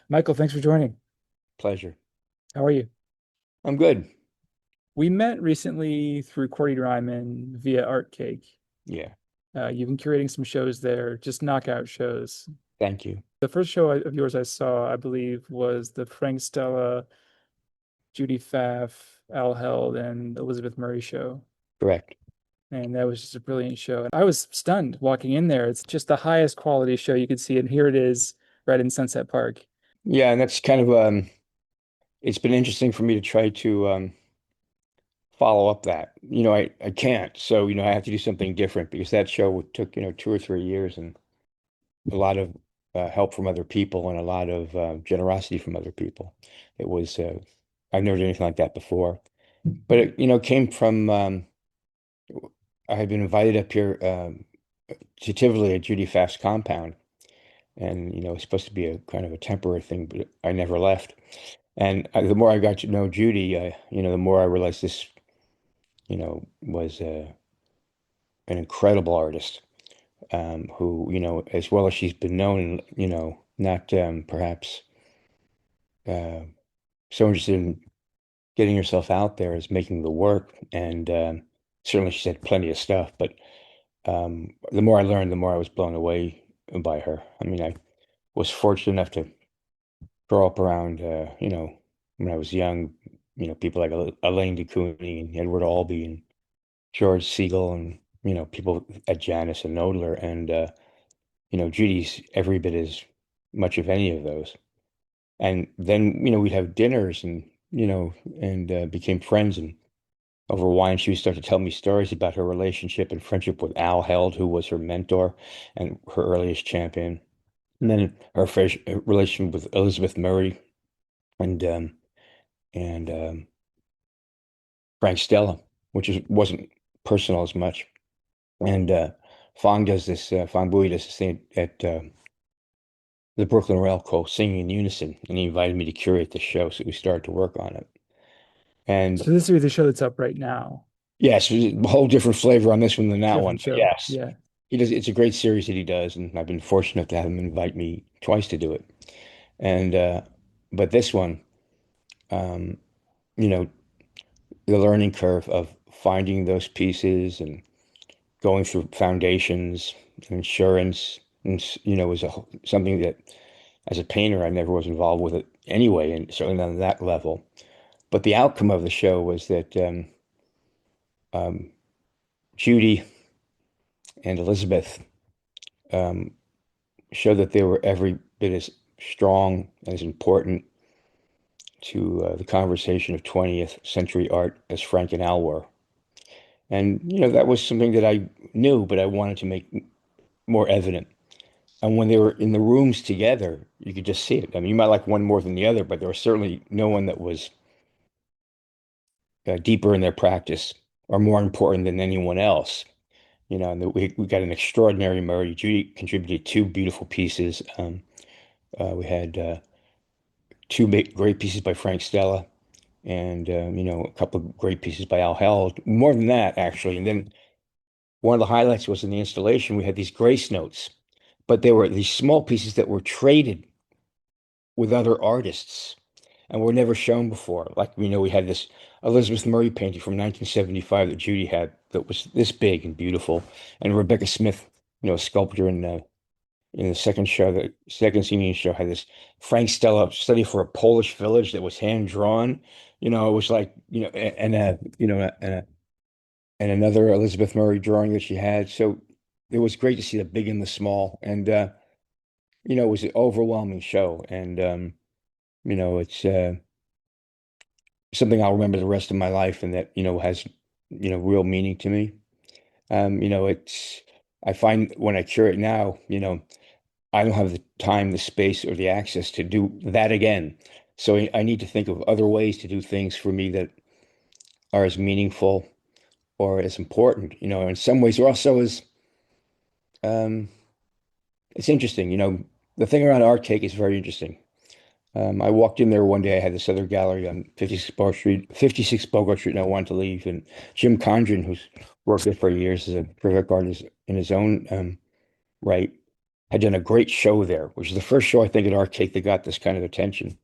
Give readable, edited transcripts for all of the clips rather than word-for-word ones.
Michael, thanks for joining. Pleasure. How are you? I'm good. We met recently through Cordy Ryman via Art Cake. Yeah. You've been curating some shows there, just knockout shows. Thank you. The first show of yours I saw, I believe, was the Frank Stella, Judy Pfaff, Al Held, and Elizabeth Murray show. Correct. And that was just a brilliant show. And I was stunned walking in there. It's just the highest quality show you could see. And here it is right in Sunset Park. Yeah, and that's kind of it's been interesting for me to try to follow up that. I can't. So, I have to do something different because that show took, 2 or 3 years and a lot of help from other people and a lot of generosity from other people. It was I've never done anything like that before. But it, came from I had been invited up here to Tivoli at Judy Pfaff's compound. And it's supposed to be a kind of a temporary thing, but I never left. And the more I got to know Judy, the more I realized this, was an incredible artist who, as well as she's been known, not perhaps uh, so interested in getting herself out there as making the work. And certainly she said plenty of stuff, but the more I learned, the more I was blown away by her. I mean, I was fortunate enough to grow up around, when I was young, people like Elaine de Kooning and Edward Albee and George Siegel and, people at Janis and Knoedler. And, Judy's every bit as much of any of those. And then, we'd have dinners and became friends. And over wine, she would start to tell me stories about her relationship and friendship with Al Held, who was her mentor and her earliest champion. And then her relation with Elizabeth Murray and Frank Stella, which wasn't personal as much. And Fong Bui does this thing at the Brooklyn Rail Co. Singing in Unison, and he invited me to curate the show, so we started to work on it. And So this is the show that's up right now. yes, there's a whole different flavor on this one than that one. Different But show. yes, Yeah. he does. It's a great series that he does, and I've been fortunate to have him invite me twice to do it. And but this one, um, you know, the learning curve of finding those pieces and going through foundations, insurance, and was something that as a painter I never was involved with it anyway, and certainly not on that level. But the outcome of the show was that um, Judy and Elizabeth um, showed that they were every bit as strong, as important to the conversation of 20th century art as Frank and Al were. And that was something that I knew, but I wanted to make more evident. And when they were in the rooms together, you could just see it. I mean, you might like one more than the other, but there was certainly no one that was deeper in their practice or more important than anyone else. And we got an extraordinary Murray. Judy contributed two beautiful pieces. We had two great pieces by Frank Stella and, a couple of great pieces by Al Held. More than that, actually. And then one of the highlights was in the installation, we had these grace notes, but they were these small pieces that were traded with other artists and were never shown before. Like, we had this Elizabeth Murray painting from 1975 that Judy had that was this big and beautiful. And Rebecca Smith, a sculptor in the second show, the second senior show, had this Frank Stella study for a Polish village that was hand drawn. It was like, and another Elizabeth Murray drawing that she had. So it was great to see the big and the small. And, it was an overwhelming show. And, it's something I'll remember the rest of my life and that, has, real meaning to me. I find when I curate now, I don't have the time, the space, or the access to do that again. So I need to think of other ways to do things for me that are as meaningful or as important, in some ways, or also as, um, it's interesting, the thing around art cake is very interesting. I walked in there one day. I had this other gallery on 56 Bogart Street, and I wanted to leave. And Jim Condren, who's worked there for years as a terrific artist in his own right, had done a great show there, which is the first show I think at Art Cake that got this kind of attention.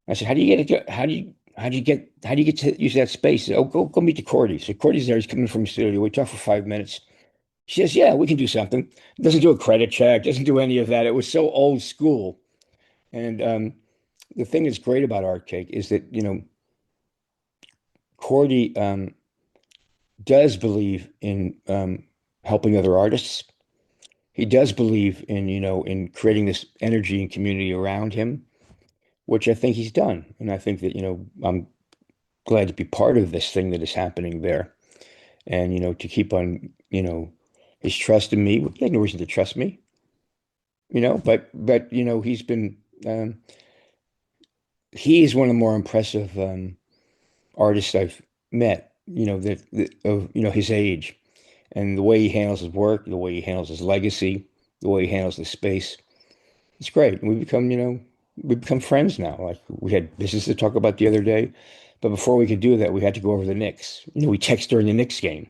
I said, "How do you get it? How do you get to use that space?" He said, "Oh, go meet the Cordy." So Cordy's there. He's coming from the studio. We talked for 5 minutes. She says, "Yeah, we can do something." Doesn't do a credit check. Doesn't do any of that. It was so old school. And the thing that's great about Art Cake is that Cordy does believe in helping other artists. He does believe in in creating this energy and community around him, which I think he's done. And I think that I'm glad to be part of this thing that is happening there. And to keep on his trust in me. He had no reason to trust me, but he's been he is one of the more impressive artists I've met, that of his age, and the way he handles his work, the way he handles his legacy, the way he handles the space. It's great. And we become friends now. Like we had business to talk about the other day, but before we could do that, we had to go over the Knicks. We text during the Knicks game,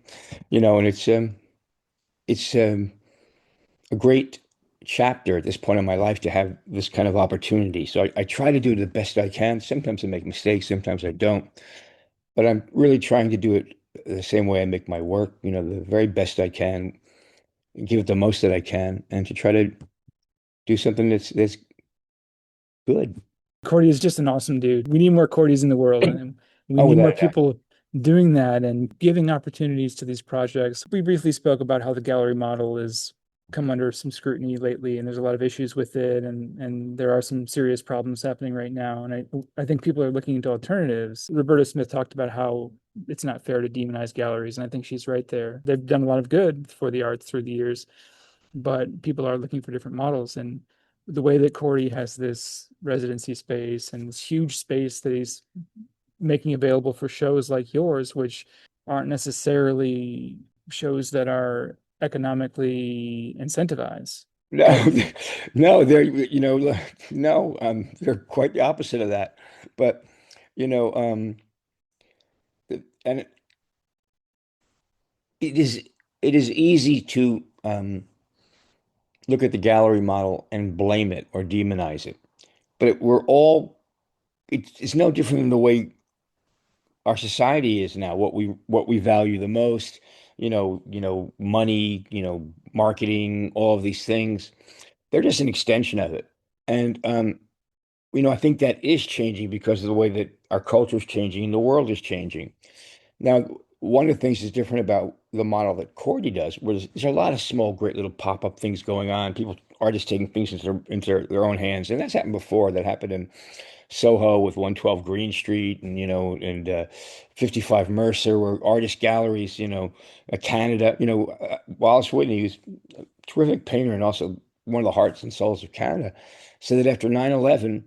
and it's a great chapter at this point in my life to have this kind of opportunity. So I try to do the best I can. Sometimes I make mistakes, sometimes I don't, but I'm really trying to do it the same way I make my work, the very best I can, give it the most that I can, and to try to do something that's good. Cordy is just an awesome dude. We need more Cordys in the world, and we Oh, need without more a doubt. people doing that and giving opportunities to these projects. We briefly spoke about how the gallery model is come under some scrutiny lately, and there's a lot of issues with it, and there are some serious problems happening right now. And I think people are looking into alternatives. Roberta Smith talked about how it's not fair to demonize galleries, and I think she's right there. They've done a lot of good for the arts through the years, but people are looking for different models. And the way that Corey has this residency space and this huge space that he's making available for shows like yours, which aren't necessarily shows that are economically incentivized. No, But no, no, they're quite the opposite of that. But, you know, and it is it is easy to look at the gallery model and blame it or demonize it. But it's no different than the way our society is now, what we value the most, money, marketing, all of these things. They're just an extension of it. And I think that is changing because of the way that our culture is changing and the world is changing. Now, one of the things that's different about the model that Cordy does was there's a lot of small, great little pop-up things going on. People, artists taking things into their own hands. And that's happened before. That happened in Soho with 112 Green Street and 55 Mercer, where artist galleries, Canada, Wallace Whitney, who's a terrific painter and also one of the hearts and souls of Canada, said that after 9/11,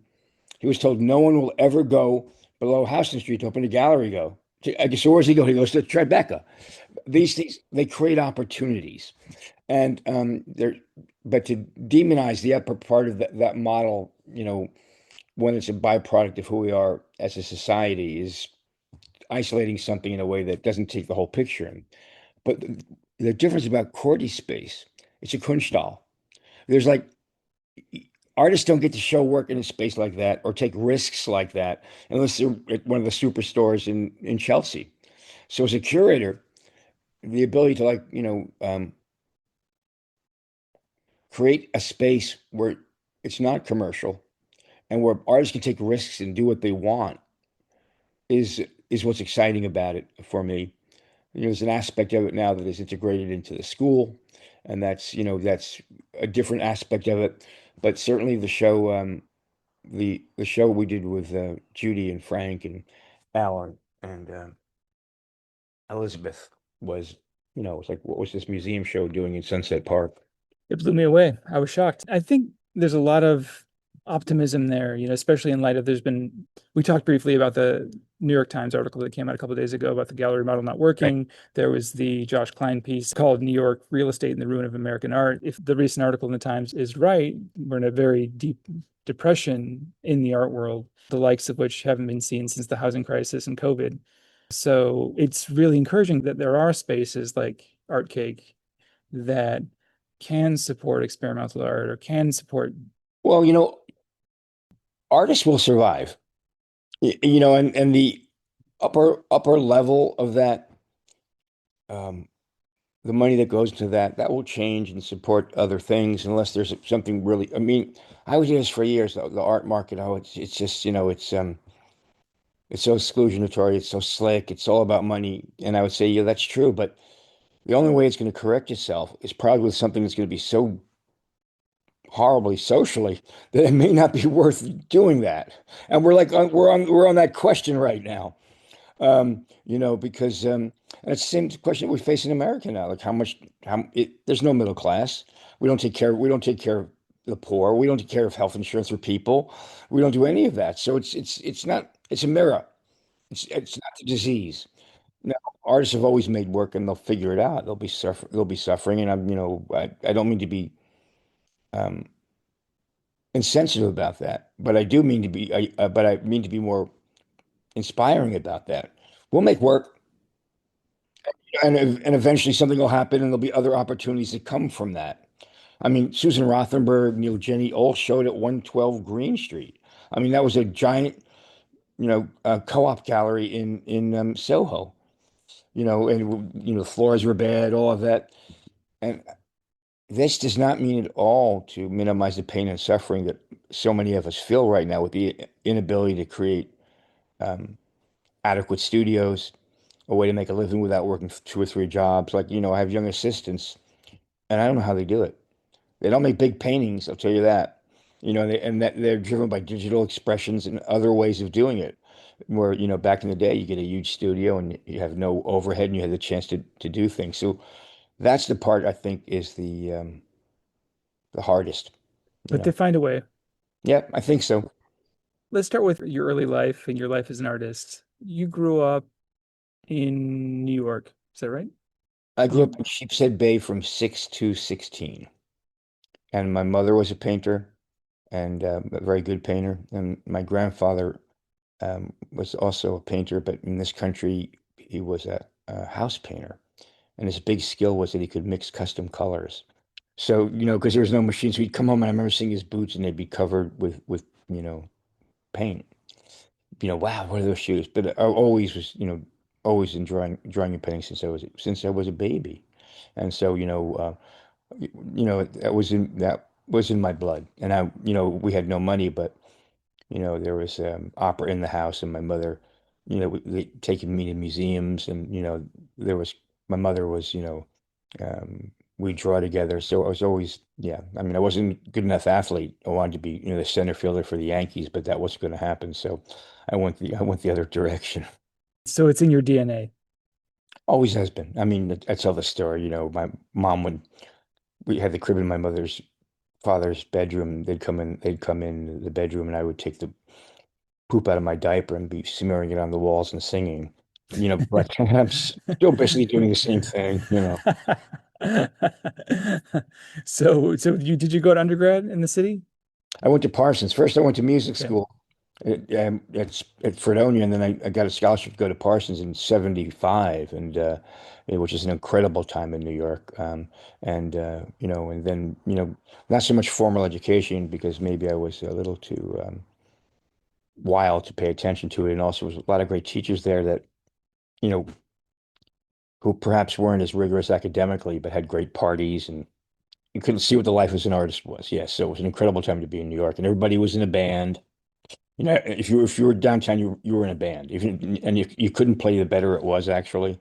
he was told no one will ever go below Houston Street to open a gallery go. I guess, so where's he go? He goes to Tribeca. These things, they create opportunities. And but to demonize the upper part of that model, when it's a byproduct of who we are as a society, is isolating something in a way that doesn't take the whole picture in. But the difference about Cordy's space, it's a Kunsthalle. There's like artists don't get to show work in a space like that or take risks like that unless they're at one of the superstores in Chelsea. So as a curator, the ability to create a space where it's not commercial and where artists can take risks and do what they want is is what's exciting about it for me. There's an aspect of it now that is integrated into the school, and that's a different aspect of it. But certainly the show we did with Judy and Frank and Alan and Elizabeth was, it's like, what was this museum show doing in Sunset Park? it blew me away. I was shocked. I think there's a lot of optimism there, especially in light of we talked briefly about the New York Times article that came out a couple of days ago about the gallery model not Right. working. There was the Josh Klein piece called New York Real Estate and the Ruin of American Art. If the recent article in the Times is right, we're in a very deep depression in the art world, the likes of which haven't been seen since the housing crisis and COVID. So it's really encouraging that there are spaces like Art Cake that can support experimental art or can support. Well, artists will survive. And the upper level of that, um, the money that goes into that will change and support other things unless there's something really. I mean, I was doing this for years. The art market, it's just it's so exclusionatory, it's so slick, it's all about money. And I would say, yeah, that's true, but the only way it's going to correct itself is probably with something that's going to be so horribly socially that it may not be worth doing that. And we're on that question right now. Because and it's the same question we face in America now. Like there's no middle class. We don't take care of the poor. We don't take care of health insurance for people. We don't do any of that. So it's not it's a mirror. It's not the disease. Now, artists have always made work and they'll figure it out. They'll be suffering. And I don't mean to be um insensitive about that, but I mean to be more inspiring about that. We'll make work. And eventually something will happen and there'll be other opportunities that come from that. I mean, Susan Rothenberg, Neil Jenny all showed at 112 Green Street. I mean, that was a giant, co-op gallery in Soho. And the floors were bad, all of that. And this does not mean at all to minimize the pain and suffering that so many of us feel right now with the inability to create um, adequate studios, a way to make a living without working two or three jobs. Like, I have young assistants, and I don't know how they do it. They don't make big paintings, I'll tell you that. And that they're driven by digital expressions and other ways of doing it. Where, back in the day, you get a huge studio and you have no overhead and you have the chance to do things. So that's the part I think is the hardest, you But know. they find a way. Yeah, I think so. Let's start with your early life and your life as an artist. You grew up in New York, is that right? I grew up Um, in Sheepshead Bay from 6 to 16. And my mother was a painter and a very good painter. And my grandfather was also a painter, but in this country, he was a house painter. And his big skill was that he could mix custom colors. So, because there was no machine, so he'd come home and I remember seeing his boots and they'd be covered with paint. Wow, what are those shoes? But I always was, always enjoying drawing and painting since I was a baby. And so, that was in my blood. And we had no money, but there was opera in the house, and my mother, they taking me to museums, and there was my mother was, we draw together. So I was always, yeah. I mean, I wasn't a good enough athlete. I wanted to be, the center fielder for the Yankees, but that wasn't going to happen. So I went the other direction. so it's in your DNA. Always has been. I mean, I tell the story. My mom would we had the crib in my mother's father's bedroom. They'd come in the bedroom, and I would take the poop out of my diaper and be smearing it on the walls and singing. But I'm still basically doing the same thing. So did you go to undergrad in the city? I went to Parsons. First, I went to music Okay, school at Fredonia, and then I got a scholarship to go to Parsons in '75, and which is an incredible time in New York. And then not so much formal education because maybe I was a little too wild to pay attention to it, and also there was a lot of great teachers there that you know who perhaps weren't as rigorous academically, but had great parties, and you couldn't see what the life as an artist was. Yes, so it was an incredible time to be in New York, and everybody was in a band. If you were downtown, you were in a band. And you couldn't play, the better it was actually.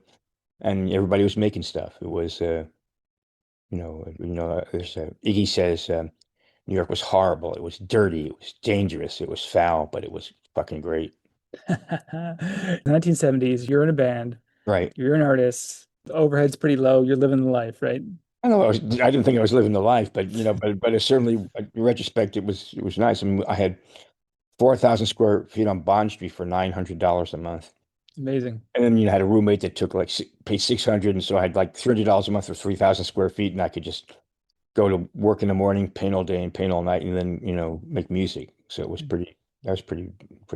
And everybody was making stuff. It was there's Iggy says New York was horrible. It was dirty. It was dangerous. It was foul, but it was fucking great. 1970s, you're in a band, Right. you're an artist, the overhead's pretty low, you're living the life, right? I don't know. I didn't think I was living the life, but it certainly, in retrospect, it was nice. I mean, I had 4,000 square feet on Bond Street for $900 a month. It's amazing. And then I had a roommate that took like paid 600, and so I had like $300 a month for 3,000 square feet, and I could just go to work in the morning, paint all day and paint all night, and then make music. So it was pretty. That was pretty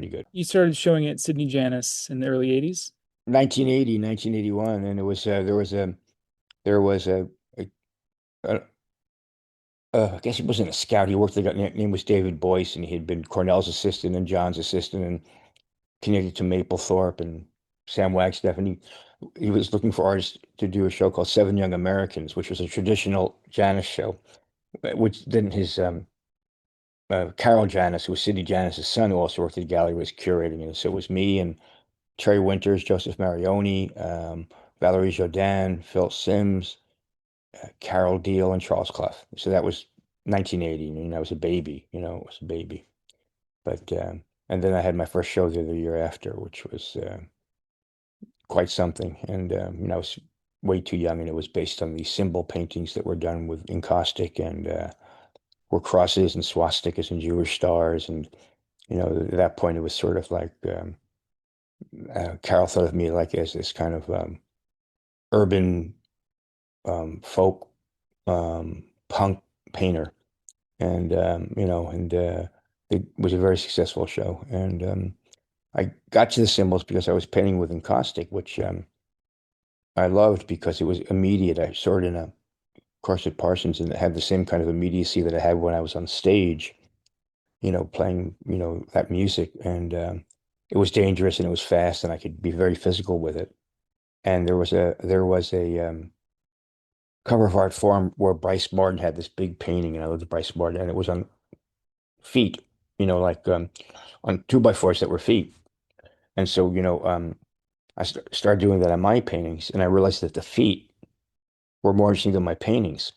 good. You started showing at Sidney Janis in the early 80s. 1980, 1981, and it was there was a I guess he wasn't a scout. He worked, the guy name was David Boyce, and he had been Cornell's assistant and John's assistant and connected to Mapplethorpe and Sam Wagstaff. And he was looking for artists to do a show called Seven Young Americans, which was a traditional Janis show, which then his Carol Janis, who was Sidney Janis' son, who also worked at the gallery, was curating it. So it was me and Terry Winters, Joseph Marioni, Valerie Jodin, Phil Sims, Carol Deal, and Charles Clough. So that was 1980. I mean, I was a baby, it was a baby. But and then I had my first show there the year after, which was quite something. And I was way too young, and it was based on these symbol paintings that were done with encaustic and were crosses and swastikas and Jewish stars. And at that point, it was sort of like Carol thought of me like as this kind of urban folk punk painter, and it was a very successful show. And I got to the symbols because I was painting with encaustic, which I loved because it was immediate. I saw it in a course at Parsons, and it had the same kind of immediacy that I had when I was on stage, playing, that music. And it was dangerous and it was fast, and I could be very physical with it. And there was a cover of Art Forum where Bryce Martin had this big painting, and I loved Bryce Martin, and it was on feet, like on 2x4s that were feet. And so, I started doing that on my paintings, and I realized that the feet were more interesting than my paintings.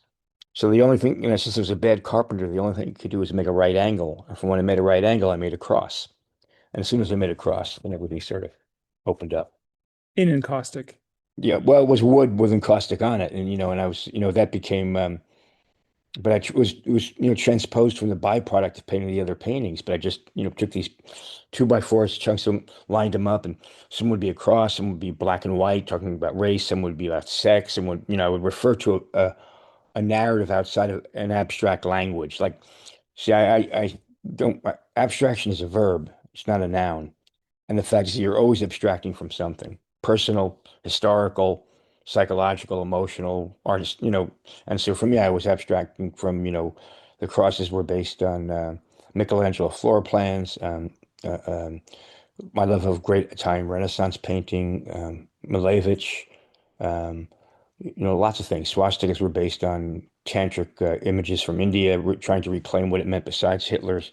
So the only thing, since I was a bad carpenter, the only thing you could do is make a right angle. And from when I made a right angle, I made a cross. And as soon as I made a cross, then everything sort of opened up. In encaustic. Yeah, well, it was wood with encaustic on it, and and I was, that became, but it was transposed from the byproduct of painting the other paintings. But I just took these 2x4s, chunks them, lined them up, and some would be a cross, some would be black and white, talking about race, some would be about sex, and would I would refer to a narrative outside of an abstract language. Like, see, I don't abstraction is a verb, it's not a noun. And the fact is that you're always abstracting from something personal, historical, psychological, emotional, artist, And so for me, I was abstracting from, the crosses were based on Michelangelo floor plans, uh, um, my love of great Italian Renaissance painting, Malevich, um, lots of things. Swastikas were based on tantric images from India, trying to reclaim what it meant besides Hitler's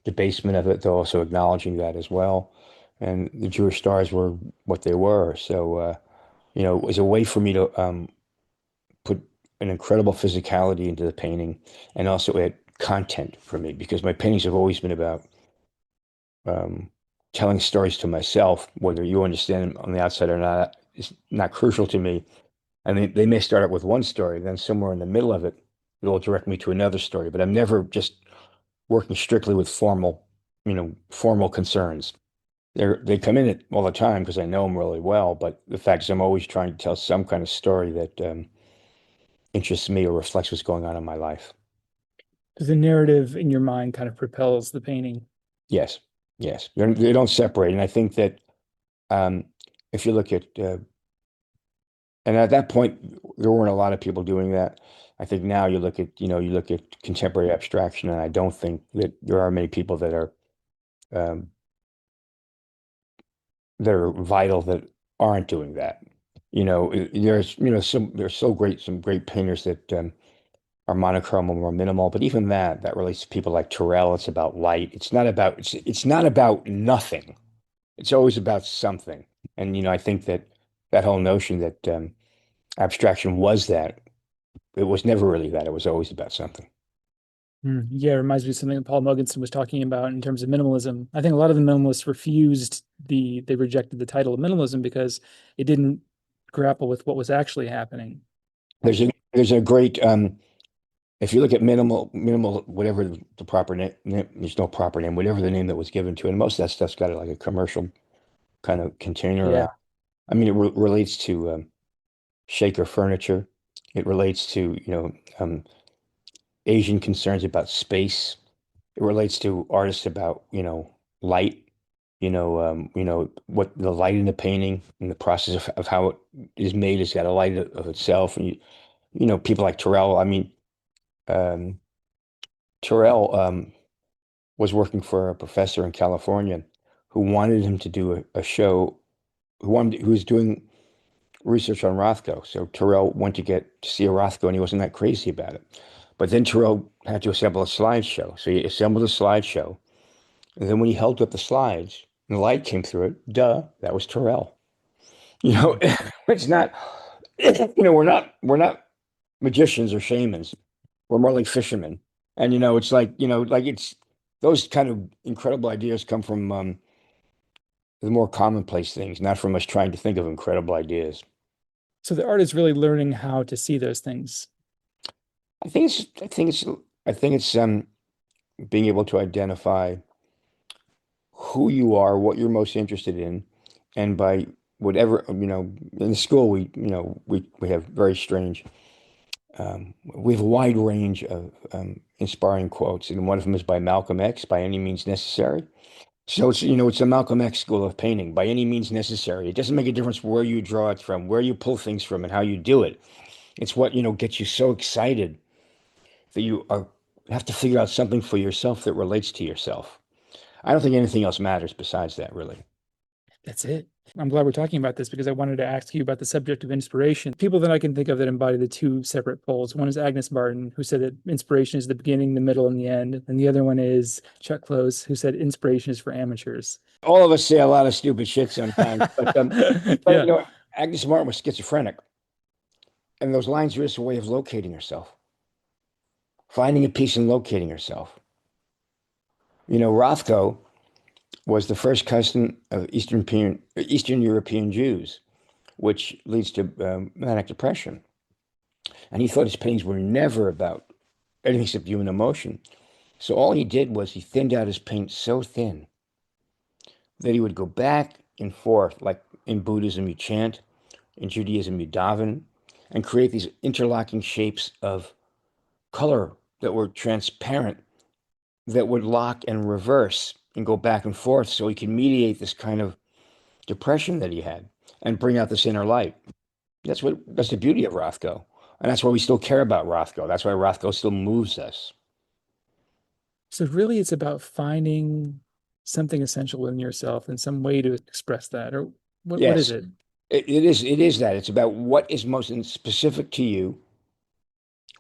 debasement of it, though also acknowledging that as well. And the Jewish stars were what they were. So, it was a way for me to put an incredible physicality into the painting and also add content for me because my paintings have always been about um, telling stories to myself. Whether you understand them on the outside or not is not crucial to me. And they may start out with one story, then somewhere in the middle of it, it will direct me to another story. But I'm never just working strictly with formal concerns. They come in it all the time because I know them really well. But the fact is, I'm always trying to tell some kind of story that interests me or reflects what's going on in my life. The narrative in your mind kind of propels the painting. Yes, yes, they don't separate. And I think that um, if you look at, and at that point, there weren't a lot of people doing that. I think now you look at contemporary abstraction, and I don't think that there are many people um, that are vital that aren't doing that. There's some great painters that are monochrome or more minimal, but even that relates to people like Turrell. It's about light. It's not about nothing. It's always about something. And I think that whole notion that abstraction was that, it was never really that. It was always about something. Yeah, it reminds me of something that Paul Mogensen was talking about in terms of minimalism. I think a lot of the minimalists they rejected the title of minimalism because it didn't grapple with what was actually happening. There's a great if you look at minimal, whatever the proper name, there's no proper name, whatever the name that was given to it. And most of that stuff's got like a commercial kind of container Yeah. around. I mean, it relates to shaker furniture. It relates to, Asian concerns about space. It relates to artists about, light, what the light in the painting and the process of how it is made has got a light of itself. And, people like Turrell, I mean, Terrell was working for a professor in California who wanted him to do a show, who was doing research on Rothko. So Terrell went to get to see a Rothko and he wasn't that crazy about it. But then Terrell had to assemble a slideshow. So he assembled a slideshow. And then when he held up the slides and the light came through it, duh, that was Terrell. You know, it's not, we're not magicians or shamans. We're more like fishermen. And it's like, it's those kind of incredible ideas come from the more commonplace things, not from us trying to think of incredible ideas. So the art is really learning how to see those things. I think it's I think it's I think it's being able to identify who you are, what you're most interested in, and by whatever, in school we have very strange we have a wide range of inspiring quotes, and one of them is by Malcolm X, by any means necessary. So it's a Malcolm X school of painting, by any means necessary. It doesn't make a difference where you draw it from, where you pull things from, and how you do it. It's what, gets you so excited that have to figure out something for yourself that relates to yourself. I don't think anything else matters besides that, really. That's it. I'm glad we're talking about this because I wanted to ask you about the subject of inspiration. People that I can think of that embody the two separate poles. One is Agnes Martin, who said that inspiration is the beginning, the middle, and the end. And the other one is Chuck Close, who said inspiration is for amateurs. All of us say a lot of stupid shit sometimes, but Yeah, Agnes Martin was schizophrenic, and those lines are just a way of locating herself, finding a peace and locating herself. Rothko was the first cousin of Eastern European Jews, which leads to manic depression. And he thought his paintings were never about anything except human emotion. So all he did was he thinned out his paint so thin that he would go back and forth, like in Buddhism you chant, in Judaism you daven, and create these interlocking shapes of color that were transparent, that would lock and reverse and go back and forth so he could mediate this kind of depression that he had and bring out this inner light. That's the beauty of Rothko. And that's why we still care about Rothko. That's why Rothko still moves us. so really it's about finding something essential in yourself and some way to express that. Or what is Yes, it? it is that. It's about what is most specific to you,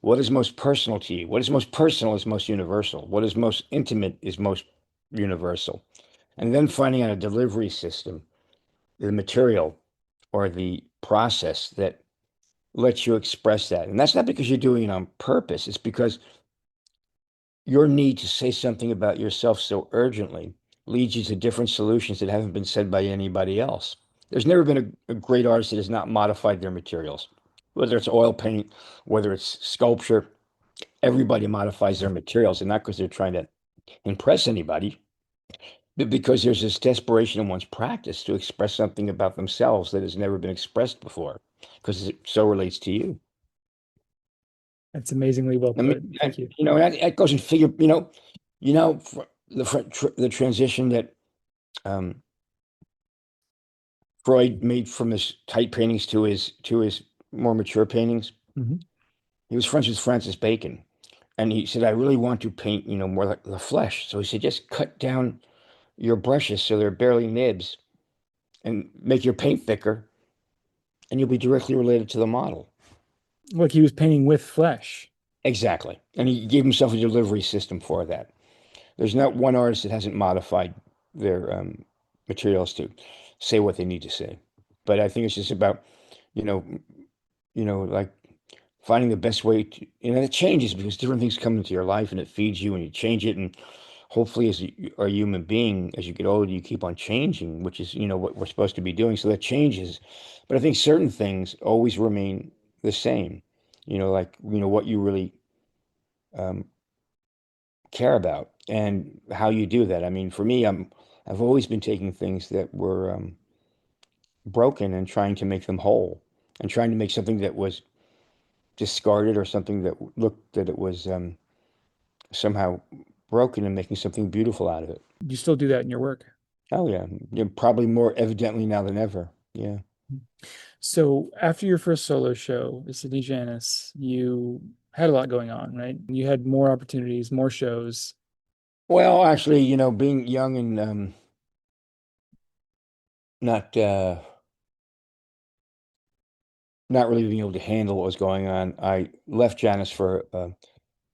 what is most personal to you. What is most personal is most universal. What is most intimate is most universal. And then finding out a delivery system, the material or the process that lets you express that. And that's not because you're doing it on purpose. It's because your need to say something about yourself so urgently leads you to different solutions that haven't been said by anybody else. There's never been a great artist that has not modified their materials, whether it's oil paint, whether it's sculpture. Everybody modifies their materials, and not because they're trying to impress anybody, but because there's this desperation in one's practice to express something about themselves that has never been expressed before, because it so relates to you. That's amazingly well I mean, put. Thank you. that goes and figure, the transition that um, Freud made from his tight paintings to his more mature paintings. Mhm. He was friends with Francis Bacon, and he said, "I really want to paint, more like the flesh." So he said, "Just cut down your brushes so they're barely nibs, and make your paint thicker, and you'll be directly related to the model." Like he was painting with flesh. Exactly, and he gave himself a delivery system for that. There's not one artist that hasn't modified their materials to say what they need to say. But I think it's just about, you know, like finding the best way to, it changes because different things come into your life and it feeds you and you change it. And hopefully, as you are a human being, as you get older, you keep on changing, which is, what we're supposed to be doing. So that changes. But I think certain things always remain the same, like, what you really um, care about and how you do that. I mean, for me, I've always been taking things that were broken and trying to make them whole and trying to make something that was discarded or something that looked that it was somehow broken and making something beautiful out of it. You still do that in your work. Oh yeah, probably more evidently now than ever. Yeah. So after your first solo show, the Sidney Janis, you had a lot going on, right? You had more opportunities, more shows. Well, actually, being young and not not really being able to handle what was going on, I left Janus for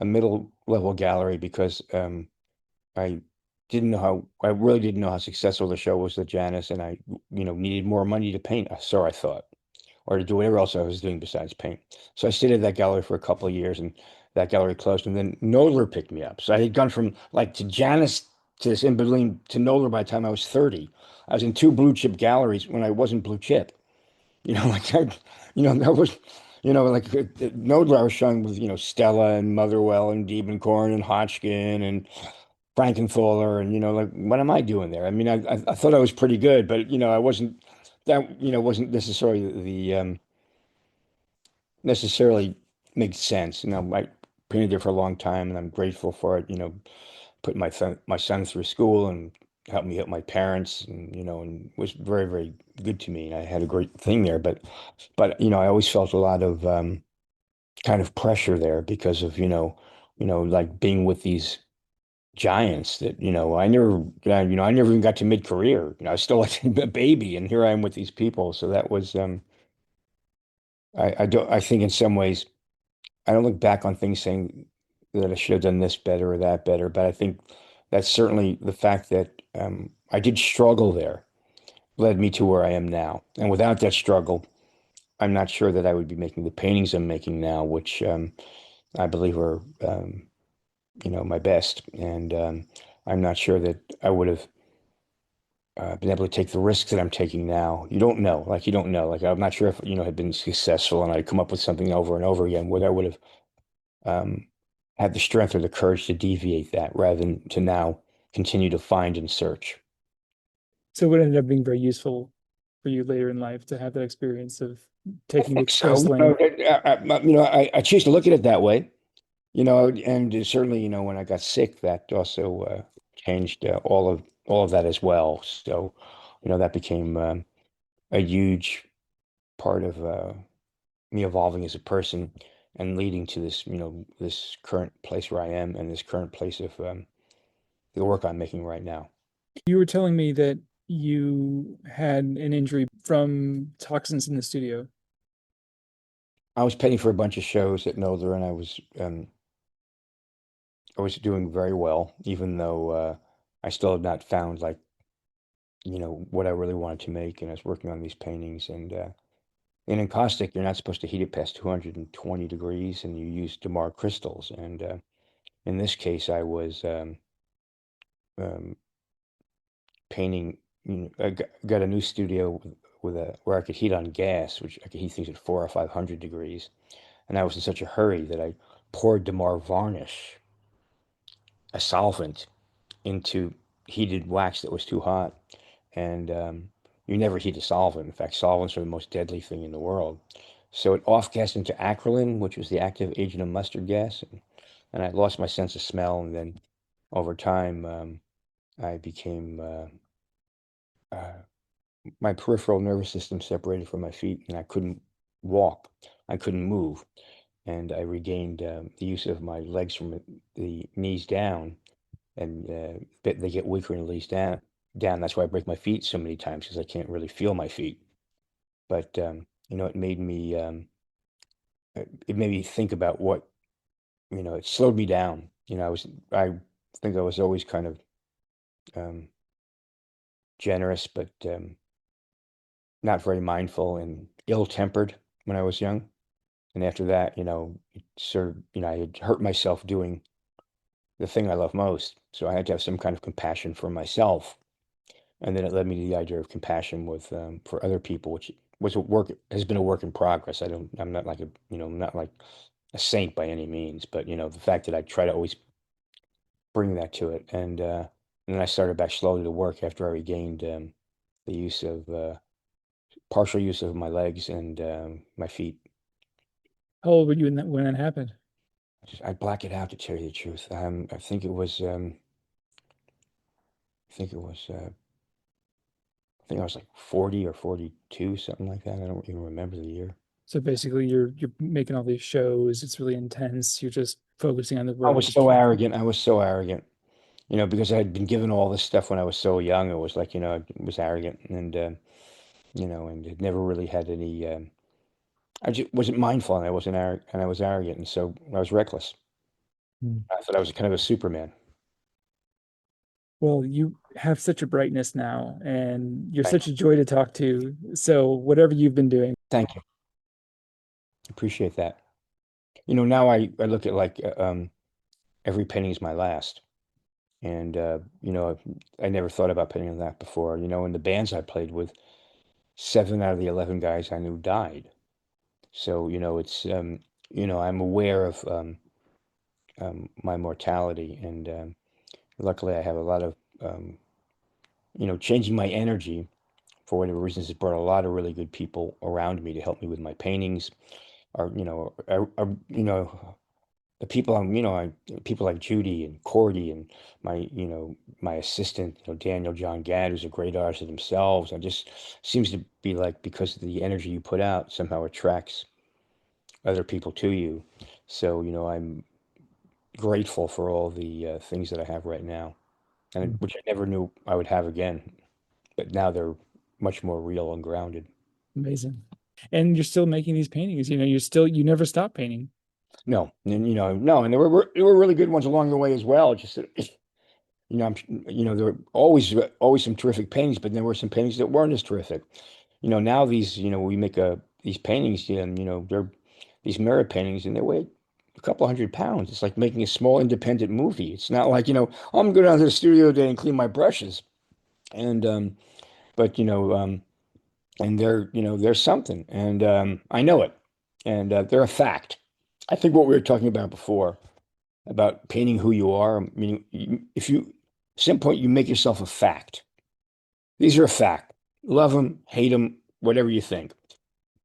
a middle level gallery because I I really didn't know how successful the show was at Janus, and I, needed more money to paint. So I thought, or to do whatever else I was doing besides paint. So I stayed at that gallery for a couple of years, and that gallery closed. And then Knoedler picked me up. So I had gone from like to Janus to this in between to Knoedler by the time I was 30. I was in two blue chip galleries when I wasn't blue chip. Like that was, like Knoedler I was showing with, Stella and Motherwell and Diebenkorn and Hodgkin and Frankenthaler and like what am I doing there? I mean, I thought I was pretty good, but I wasn't that wasn't necessarily the necessarily makes sense. I painted there for a long time, and I'm grateful for it. Put my son through school and helped me help my parents, and and was very, very good to me. And I had a great thing there, but I always felt a lot of kind of pressure there because of like being with these giants that I never even got to mid-career. I was still like a baby, and here I am with these people. So that was I think in some ways. I don't look back on things saying that I should have done this better or that better, but I think that's certainly the fact that I did struggle there led me to where I am now. And without that struggle, I'm not sure that I would be making the paintings I'm making now, which I believe are, my best. And I'm not sure that I would have been able to take the risks that I'm taking now. You don't know, like you don't know. Like I'm not sure if, had been successful and I'd come up with something over and over again, whether I would have um, have the strength or the courage to deviate that rather than to now continue to find and search. So it ended up being very useful for you later in life to have that experience of I taking the think so. express lane. I choose to look at it that way, and certainly, when I got sick, that also changed all of that as well. So, that became a huge part of me evolving as a person and leading to this, this current place where I am and this current place of the work I'm making right now. You were telling me that you had an injury from toxins in the studio. I was painting for a bunch of shows at Knoedler, and I was doing very well, even though I still had not found like what I really wanted to make, and I was working on these paintings. And in caustic, you're not supposed to heat it past 220 degrees, and you use DeMar crystals. And in this case, I was um, painting. I got a new studio with a where I could heat on gas, which I could heat things at 400 or 500 degrees. And I was in such a hurry that I poured DeMar varnish, a solvent, into heated wax that was too hot. And you never heat a solvent. In fact, solvents are the most deadly thing in the world. So it off-gassed into acrolein, which was the active agent of mustard gas. And I lost my sense of smell. And then over time, I became, uh, my peripheral nervous system separated from my feet, and I couldn't walk. I couldn't move. And I regained the use of my legs from the knees down, and they get weaker and release down. That's why I break my feet so many times because I can't really feel my feet. But it made me think about what it slowed me down. I think I was always kind of um, generous, but not very mindful and ill-tempered when I was young. And after that, it sort of, I had hurt myself doing the thing I love most. So I had to have some kind of compassion for myself. And then it led me to the idea of compassion with for other people, which has been a work in progress. I'm not like I'm not like a saint by any means, but the fact that I try to always bring that to it, and then I started back slowly to work after I regained the use of partial use of my legs and my feet. How old were you when that happened? I black it out to tell you the truth. I think I was like 40 or 42, something like that. I don't even remember the year. So basically you're making all these shows, it's really intense. You're just focusing on the I work was to so keep. arrogant. I was so arrogant, because I had been given all this stuff when I was so young. It was like, I was arrogant and had never really had any, I just wasn't mindful and I was arrogant. And so I was reckless. Mm. I thought I was kind of a Superman. Well, you have such a brightness now and you're Thank such a joy to talk to. So whatever you've been doing. thank you. Appreciate that. Now I look at like, every penny is my last. And, I never thought about penning that before. In the bands I played with, 7 out of the 11 guys I knew died. So, I'm aware of, my mortality. And, luckily I have a lot of, changing my energy for whatever reasons has brought a lot of really good people around me to help me with my paintings or, the people people like Judy and Cordy and my assistant, Daniel John Gadd, who's a great artist themselves. And just seems to be like because the energy you put out somehow attracts other people to you. So, I'm grateful for all the things that I have right now, and Mm. which I never knew I would have again. But now they're much more real and grounded. Amazing. And you're still making these paintings, you never stop painting. No, and no, and there were really good ones along the way as well. Just that, I'm, there were always some terrific paintings, but there were some paintings that weren't as terrific. Now we make these paintings, and they're these mirror paintings, and they weigh a couple hundred pounds. It's like making a small independent movie. It's not like, oh, I'm going down to the studio today and clean my brushes, and but and they're something, and I know it, and they're a fact. I think what we were talking about before about painting who you are, meaning if you, at some point, you make yourself a fact. These are a fact. Love them, hate them, whatever you think,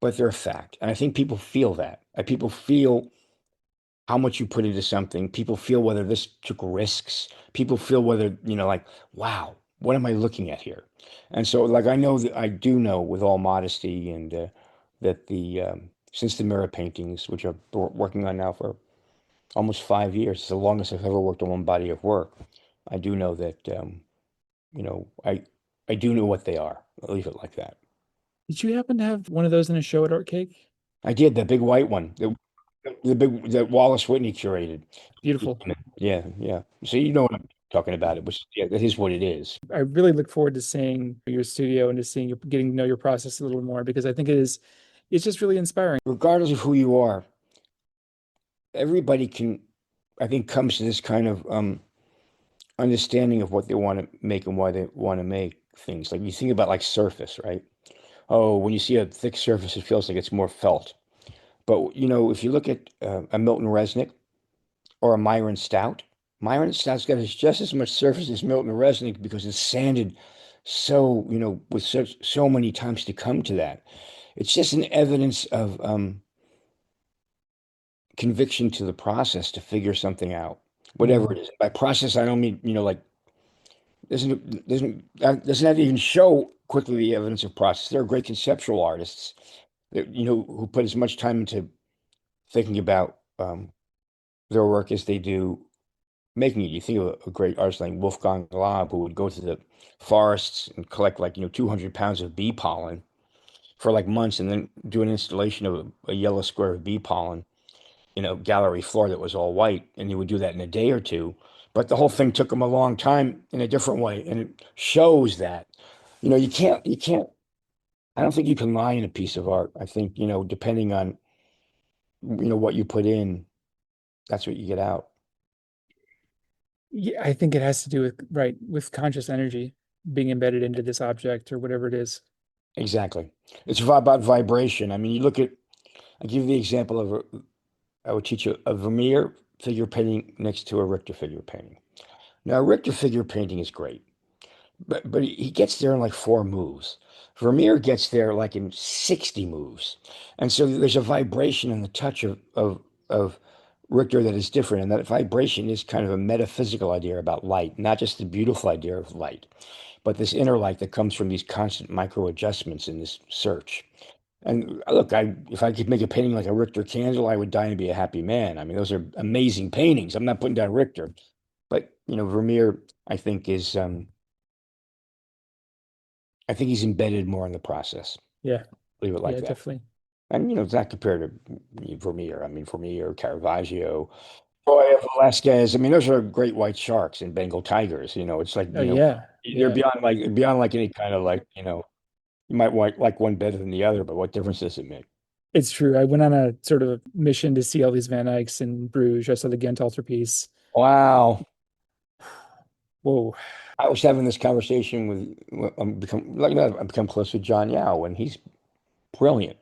but they're a fact. And I think people feel that. People feel how much you put into something. People feel whether this took risks. People feel whether, like, wow, what am I looking at here? And so, like, I know that I do know with all modesty and that since the mirror paintings, which I've been working on now for almost 5 years, it's the longest I've ever worked on one body of work. I do know that, you know, I, I do know what they are. I'll leave it like that. Did you happen to have one of those in a show at Art Cake? I did the big white one, the big that Wallace Whitney curated. Beautiful. Yeah, yeah. So you know what I'm talking about. It was, yeah, that is what it is. I really look forward to seeing your studio and to seeing you getting to know your process a little more because I think it's just really inspiring. Regardless of who you are, everybody can, I think, comes to this kind of understanding of what they want to make and why they want to make things. Like you think about like surface, right? Oh, when you see a thick surface, it feels like it's more felt. But if you look at a Milton Resnick or a Myron Stout, Myron Stout's got just as much surface as Milton Resnick because it's sanded so, with so many times to come to that. It's just an evidence of conviction to the process to figure something out, whatever Mm. it is. By process, I don't mean, like doesn't have to even show quickly the evidence of process. There are great conceptual artists that, who put as much time into thinking about their work as they do making it. You think of a great artist like Wolfgang Laub, who would go to the forests and collect like, 200 pounds of bee pollen for like months and then do an installation of a yellow square of bee pollen in a gallery floor that was all white. And he would do that in a day or two. But the whole thing took him a long time in a different way. And it shows that, you can't, I don't think you can lie in a piece of art. I think, depending on, what you put in, that's what you get out. Yeah, I think it has to do with right with conscious energy being embedded into this object or whatever it is. Exactly. It's about vibration. I mean, I give you the example of, I would teach you a Vermeer figure painting next to a Richter figure painting. Now, a Richter figure painting is great, but he gets there in like 4 moves. Vermeer gets there like in 60 moves. And so there's a vibration in the touch of Richter that is different. And that vibration is kind of a metaphysical idea about light, not just the beautiful idea of light, but this inner light that comes from these constant micro adjustments in this search. And look, if I could make a painting like a Richter candle, I would die and be a happy man. I mean, those are amazing paintings. I'm not putting down Richter, but Vermeer, I think I think he's embedded more in the process. Yeah, Leave it like yeah, that. definitely. And it's not compared to Vermeer. I mean, Vermeer, Caravaggio, Goya, Velasquez. I mean, those are great white sharks and Bengal tigers. It's like, Oh yeah, they're yeah. beyond like any kind of like, you might like one better than the other, but what difference does it make? It's true. I went on a sort of a mission to see all these Van Eycks in Bruges. I saw the Ghent altarpiece. Wow. Whoa. I was having this conversation with I've become close with John Yao, and he's brilliant.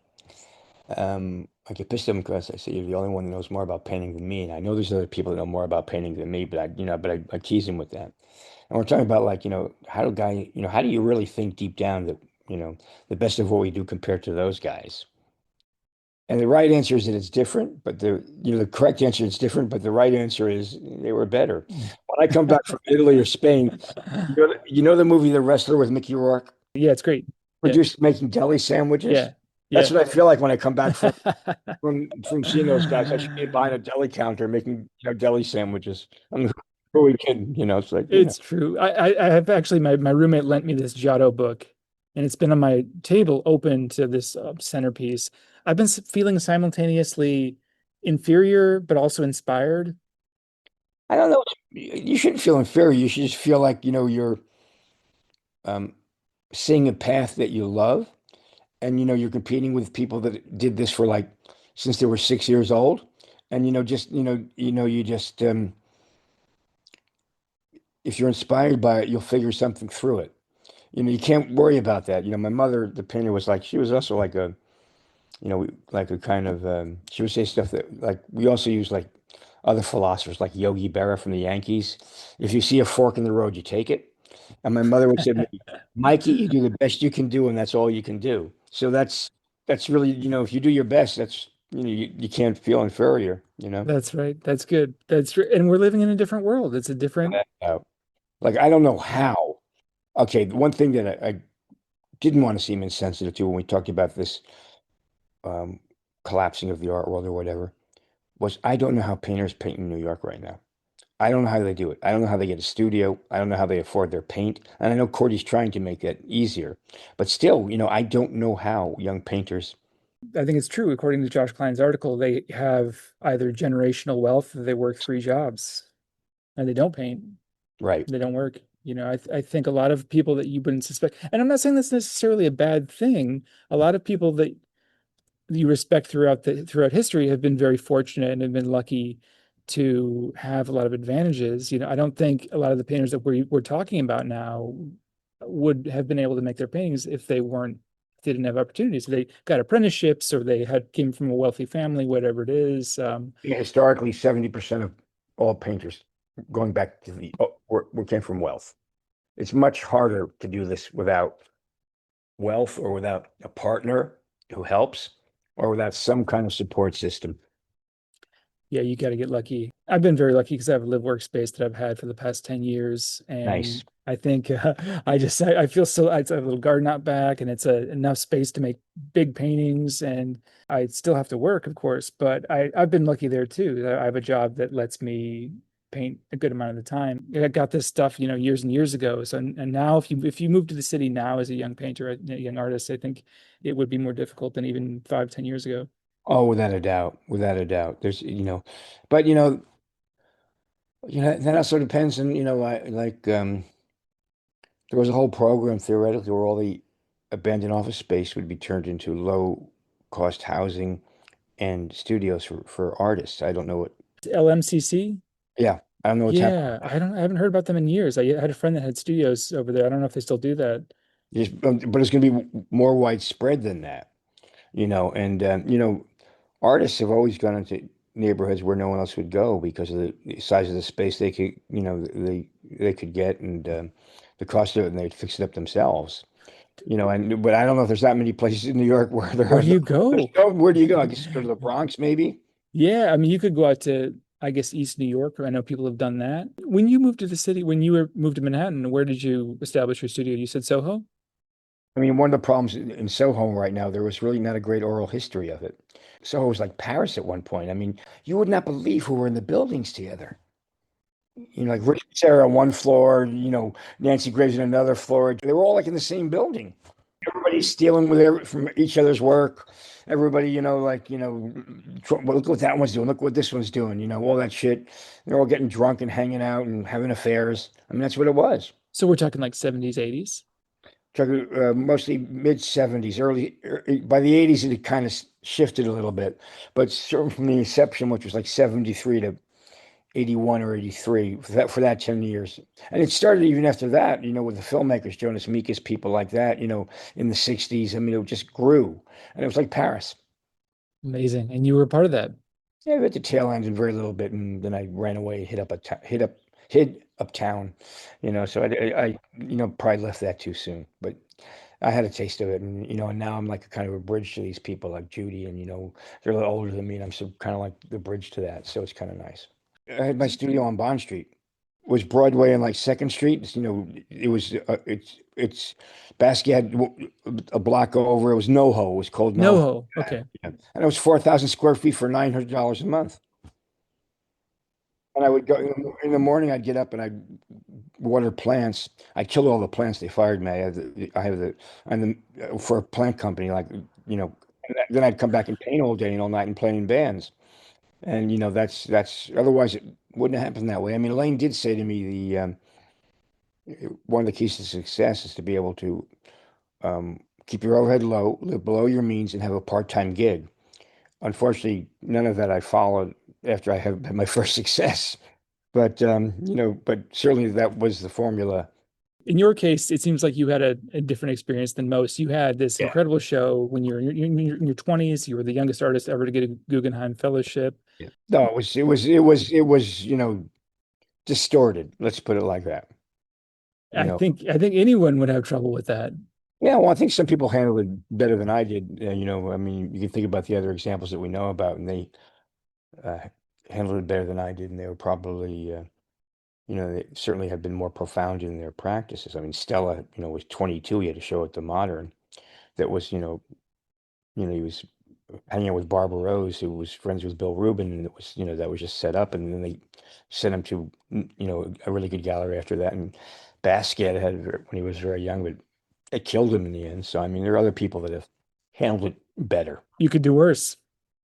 I get pissed at him because I say you're the only one that knows more about painting than me, and I know there's other people that know more about painting than me, but I tease him with that. And we're talking about like, how do you really think deep down that, the best of what we do compared to those guys? And the right answer is that it's different, but the correct answer is different, but the right answer is they were better. When I come back from Italy or Spain, the movie The Wrestler with Mickey Rourke, Yeah, it's great. Yeah, produced making deli sandwiches. yeah, That's yeah. what I feel like when I come back from seeing those guys. I should be behind a deli counter making, deli sandwiches. I'm who are we kidding? It's like, It's true. I have actually my roommate lent me this Giotto book, and it's been on my table open to this centerpiece. I've been feeling simultaneously inferior but also inspired. I don't know. You shouldn't feel inferior. You should just feel like, you're um, seeing a path that you love, and you're competing with people that did this for like since they were 6 years old, and you just if you're inspired by it, you'll figure something through it. You can't worry about that. My mother, the painter, was like she was also like like a kind of she would say stuff that like we also use like other philosophers like Yogi Berra from the Yankees. If you see a fork in the road, you take it. And my mother would say to me, Mikey, you do the best you can do, and that's all you can do. So that's really, if you do your best, that's you can't feel inferior. That's right. That's good. That's right. And we're living in a different world. It's a different. Uh, like I don't know how. Okay, the one thing that I didn't want to seem insensitive to when we talked about this um, collapsing of the art world or whatever was I don't know how painters paint in New York right now. I don't know how they do it. I don't know how they get a studio. I don't know how they afford their paint. And I know Cordy's trying to make that easier. But still, I don't know how young painters, I think it's true. According to Josh Klein's article, they have either generational wealth or they work three jobs and they don't paint. right, They don't work. I think a lot of people that you wouldn't suspect, and I'm not saying that's necessarily a bad thing. A lot of people that you respect throughout history have been very fortunate and have been lucky to have a lot of advantages. I don't think a lot of the painters that we're talking about now would have been able to make their paintings if they didn't have opportunities. They got apprenticeships or they had came from a wealthy family, whatever it is. historically, 70% of all painters going back to we came from wealth. It's much harder to do this without wealth or without a partner who helps or without some kind of support system. Yeah, you got to get lucky. I've been very lucky because I have a live workspace that I've had for the past 10 years. And Nice. I think I feel so, it's a little garden out back and it's enough space to make big paintings. And I still have to work, of course, but I've been lucky there too. I have a job that lets me paint a good amount of the time. I got this stuff, years and years ago. So, and now if you move to the city now as a young painter, a young artist, I think it would be more difficult than even 5, 10 years ago. Oh, without a doubt, without a doubt. But that also depends on, there was a whole program theoretically where all the abandoned office space would be turned into low cost housing and studios for artists. I don't know what, LMCC. yeah, I don't know what's happening. Yeah, I haven't heard about them in years. I had a friend that had studios over there. I don't know if they still do that. But it's going to be more widespread than that, and, artists have always gone into neighborhoods where no one else would go because of the size of the space they could get and the cost of it, and they'd fix it up themselves. But I don't know if there's that many places in New York where there Where are do you go? where do you go? I guess go to the Bronx, maybe. Yeah, I mean, you could go out to, I guess, East New York. I know people have done that. When you moved to the city, when you moved to Manhattan, where did you establish your studio? You said Soho? I mean, one of the problems in Soho right now, there was really not a great oral history of it. Soho was like Paris at one point. I mean, you would not believe who were in the buildings together. Like Richard Serra on one floor, Nancy Graves on another floor. They were all like in the same building. Everybody's stealing from each other's work. Everybody, well, look what that one's doing. Look what this one's doing. All that shit. They're all getting drunk and hanging out and having affairs. I mean, that's what it was. So we're talking like 70s, 80s. Mostly mid 70s, by the 80s, it kind of shifted a little bit, but certainly from the inception, which was like 73 to 81 or 83, for that 10 years. And it started even after that, with the filmmakers, Jonas Mekas, people like that, in the 60s. I mean, it just grew. And it was like Paris. Amazing. And you were a part of that. Yeah, at the tail end and very little bit, and then I ran away, hid uptown, so I probably left that too soon. But I had a taste of it, and now I'm like a kind of a bridge to these people like Judy, and they're a little older than me, and I'm so kind of like the bridge to that. So it's kind of nice. I had my studio on Bond Street. It was Broadway and like Second Street. It was it's Basquiat had a block over. It was NoHo. It was called NoHo. NoHo. Okay. Yeah. And it was 4,000 square feet for $900 a month. And I would go in the morning. I'd get up and I'd water plants. I killed all the plants. They fired me. I'm for a plant company. Then I'd come back and paint all day and all night and play in bands. And that's otherwise it wouldn't have happened that way. I mean, Elaine did say to me one of the keys to success is to be able to keep your overhead low, live below your means, and have a part-time gig. Unfortunately, none of that I followed after I had my first success. But certainly that was the formula. In your case, it seems like you had a different experience than most. You had this Yeah. incredible show when you were in your 20s. You were the youngest artist ever to get a Guggenheim Fellowship. Yeah. No, it was distorted. Let's put it like that. You I know, think I think anyone would have trouble with that. Yeah, well, I think some people handled it better than I did. I mean, you can think about the other examples that we know about, and they uh, handled it better than I did, and they were probably, they certainly have been more profound in their practices. I mean, Stella, was 22. He had a show at the Modern that was, he was hanging out with Barbara Rose, who was friends with Bill Rubin, and it was, that was just set up, and then they sent him to, a really good gallery after that. And Basquiat when he was very young, but it killed him in the end. So I mean, there are other people that have handled it better. You could do worse.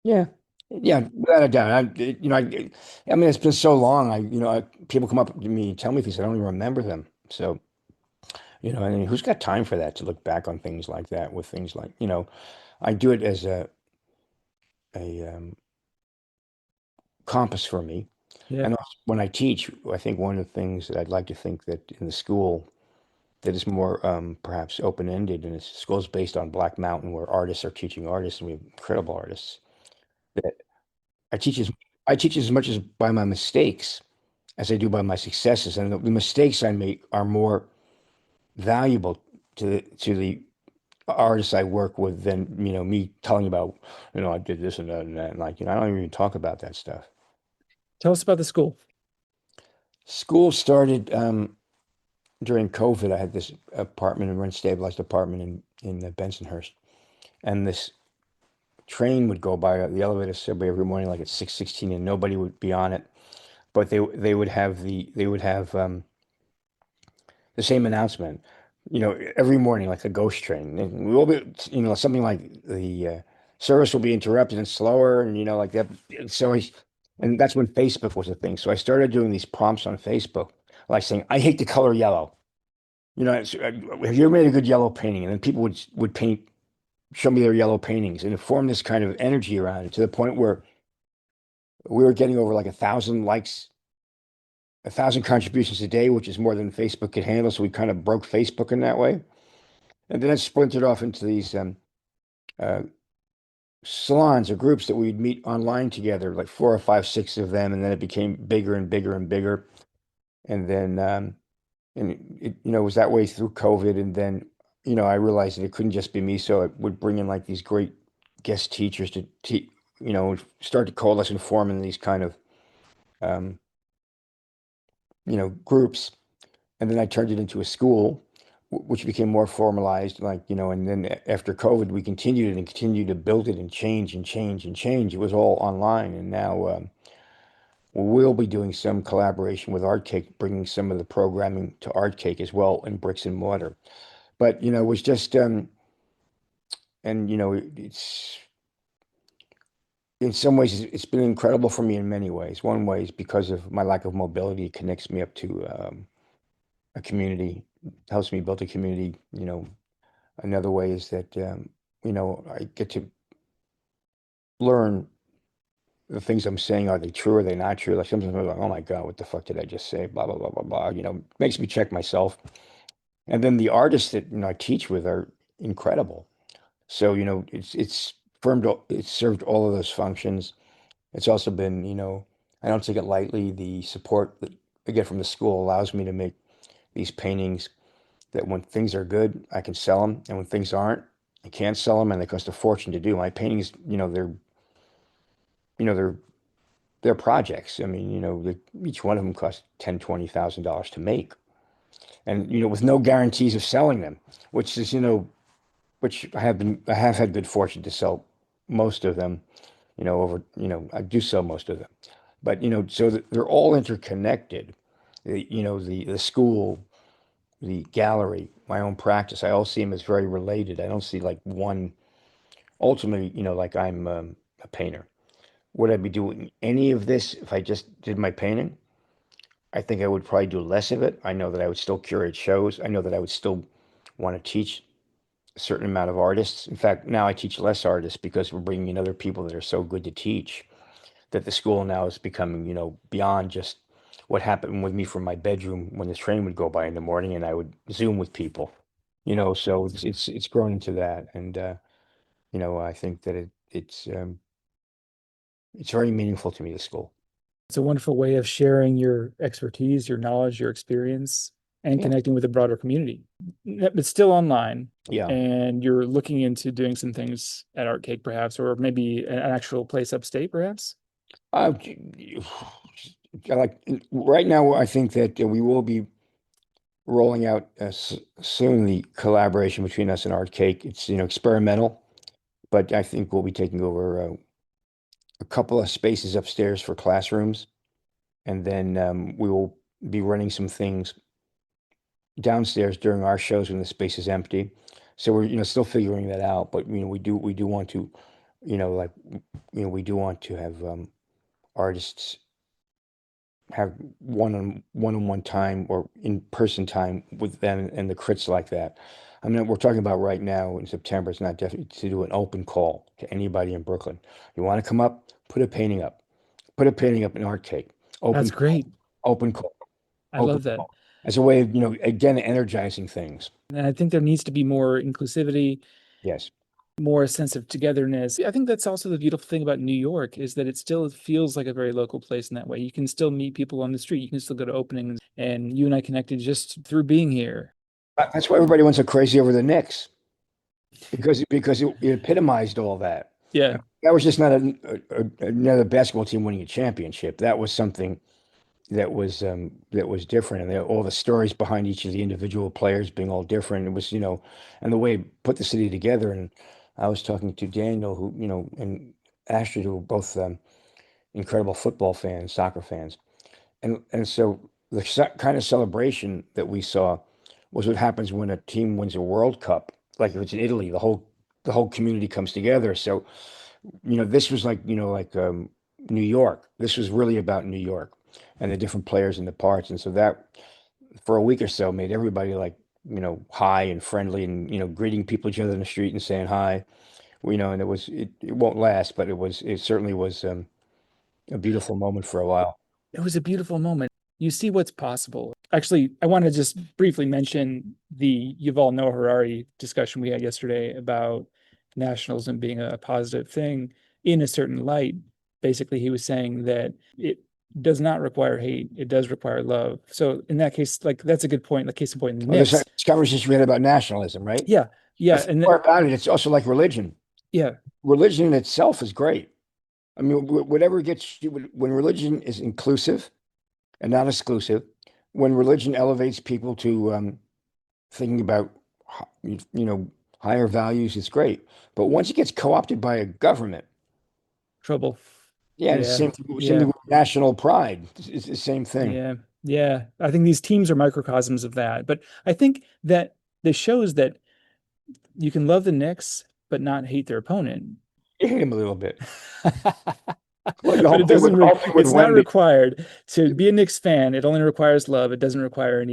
Yeah, yeah, without a doubt. I mean, it's been so long. People come up to me and tell me things I don't even remember them. So I mean, who's got time for that to look back on things like that with things like I do it as a compass for me. Yeah. And also when I teach, I think one of the things that I'd like to think that in the school that is more perhaps open-ended, and it's schools based on Black Mountain where artists are teaching artists, and we have incredible artists. That I teach as I teach as much as by my mistakes as I do by my successes, and the mistakes I make are more valuable to the artists I work with than me telling about I did this and that, and like I don't even talk about that stuff. Tell us about the school. School started during COVID. I had this apartment, a rent stabilized apartment in Bensonhurst, and this train would go by the elevator subway every morning, like at 6:16, and nobody would be on it. But they would have the same announcement, every morning, like a ghost train. And we will be, something like the service will be interrupted and slower, and like that. So and that's when Facebook was a thing. So I started doing these prompts on Facebook, like saying, "I hate the color yellow." Have you ever made a good yellow painting? And then people would show me their yellow paintings, and it formed this kind of energy around it to the point where we were getting over like 1,000 likes, 1,000 contributions a day, which is more than Facebook could handle. So we kind of broke Facebook in that way. And then it splintered off into these uh, salons or groups that we'd meet online together, like four or five, six of them. And then it became bigger and bigger and bigger. And then, it was that way through COVID. And then, I realized that it couldn't just be me. So I would bring in like these great guest teachers to teach, start to coalesce and form in these kind of, um, groups. And then I turned it into a school. which became more formalized, like, and then after COVID, we continued and continued to build it and change and change and change. It was all online. And now we'll be doing some collaboration with Artcake, bringing some of the programming to Artcake as well in bricks and mortar. But, it was just, and, it's, in some ways, it's been incredible for me in many ways. One way is because of my lack of mobility, it connects me up to a community, helps me build a community. Another way is that, I get to learn the things I'm saying. Are they true? Are they not true? Like sometimes I'm like, oh my God, what the fuck did I just say? Blah, blah, blah, blah, blah. Makes me check myself. And then the artists that, I teach with are incredible. So, it's served all of those functions. It's also been, I don't take it lightly. The support that I get from the school allows me to make these paintings that when things are good, I can sell them. And when things aren't, I can't sell them and they cost a fortune to do. My paintings, you know, they're they're projects. I mean, each one of them costs $10,000, $20,000 to make. And, with no guarantees of selling them, which is, which I have had good fortune to sell most of them, I do sell most of them. But, so they're all interconnected. The school, the gallery, my own practice, I all see them as very related. I don't see like one, ultimately, like I'm a painter. Would I be doing any of this if I just did my painting? I think I would probably do less of it. I know that I would still curate shows. I know that I would still want to teach a certain amount of artists. In fact, now I teach less artists because we're bringing in other people that are so good to teach that the school now is becoming, beyond just what happened with me from my bedroom when the train would go by in the morning and I would Zoom with people, so it's grown into that. And, I think that it's very meaningful to me, the school. It's a wonderful way of sharing your expertise, your knowledge, your experience, and Yeah. connecting with a broader community. It's still online, Yeah. and you're looking into doing some things at Artcake, perhaps, or maybe an actual place upstate, perhaps. Uh, like right now, I think that we will be rolling out soon the collaboration between us and Art Cake. It's experimental, but I think we'll be taking over a couple of spaces upstairs for classrooms, and then we will be running some things downstairs during our shows when the space is empty. So we're still figuring that out, but we do want to like we do want to have artists have one-on-one time or in-person time with them and the crits like that. I mean, we're talking about right now in September, it's not definitely to do an open call to anybody in Brooklyn. You want to come up, put a painting up. Put a painting up in Art Cake. Open That's call, great. open call, I open love that. call. As a way of, again, energizing things. And I think there needs to be more inclusivity, Yes. more sense of togetherness. I think that's also the beautiful thing about New York is that it still feels like a very local place in that way. You can still meet people on the street. You can still go to openings, and you and I connected just through being here. That's why everybody went so crazy over the Knicks because it epitomized all that. Yeah. That was just not another basketball team winning a championship. That was something that was different, and all the stories behind each of the individual players being all different. It was, and the way it put the city together. And I was talking to Daniel, who, and Astrid, who were both incredible football fans, soccer fans, and so the kind of celebration that we saw was what happens when a team wins a World Cup. Like if it's in Italy, the whole community comes together. So this was like New York. This was really about New York and the different players and the parts. And so that for a week or so made everybody like, high and friendly and, greeting people each other in the street and saying hi. And it won't last, but it certainly was a beautiful moment for a while. It was a beautiful moment. You see what's possible. Actually, I want to just briefly mention the Yuval Noah Harari discussion we had yesterday about nationalism being a positive thing in a certain light. Basically, he was saying that it does not require hate, it does require love. So in that case, like that's a good point, like case in point in the Oh, this Knicks. conversation we had about nationalism, right? Yeah, But yeah, the part about it, it's also like religion. yeah, Religion in itself is great. I mean, whatever gets you, when religion is inclusive and not exclusive, when religion elevates people to thinking about, higher values, it's great. But once it gets co-opted by a government, Trouble. yeah, and it's Yeah. same thing Yeah. with national pride. It's the same thing. Yeah. Yeah. I think these teams are microcosms of that. But I think that this shows that you can love the Knicks, but not hate their opponent. You hate him a little bit. Like But the whole thing with it's not Wemby. required to be a Knicks fan. It only requires love. It doesn't require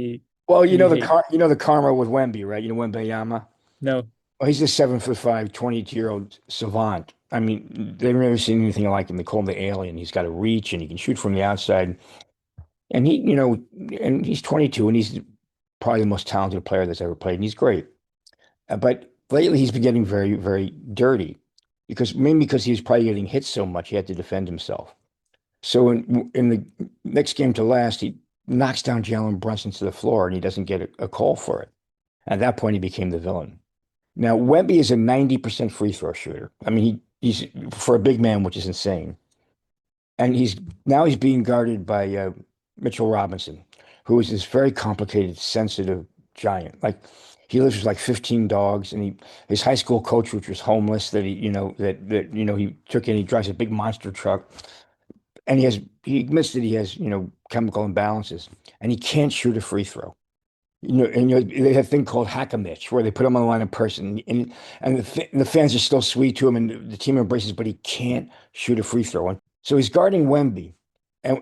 Well, any hate. the karma with Wemby, right? You know Wembenyama. No. Well, he's a 7'5", 22-year-old savant. I mean, they've never seen anything like him. They call him the alien. He's got a reach and he can shoot from the outside. And and he's 22 and he's probably the most talented player that's ever played. And he's great. But lately he's been getting very, very dirty mainly because he was probably getting hit so much he had to defend himself. So in the next game to last, he knocks down Jalen Brunson to the floor and he doesn't get a call for it. At that point, he became the villain. Now, Wemby is a 90% free throw shooter. I mean, he's for a big man, which is insane. And he's being guarded by Mitchell Robinson, who is this very complicated, sensitive giant. Like he lives with like 15 dogs, and his high school coach, which was homeless, that he took in. He drives a big monster truck, and he admits that he has chemical imbalances, and he can't shoot a free throw. They have a thing called hack-a-mitch where they put him on the line in person, and the fans are still sweet to him, and the team embraces, but he can't shoot a free throw. And so he's guarding Wemby, and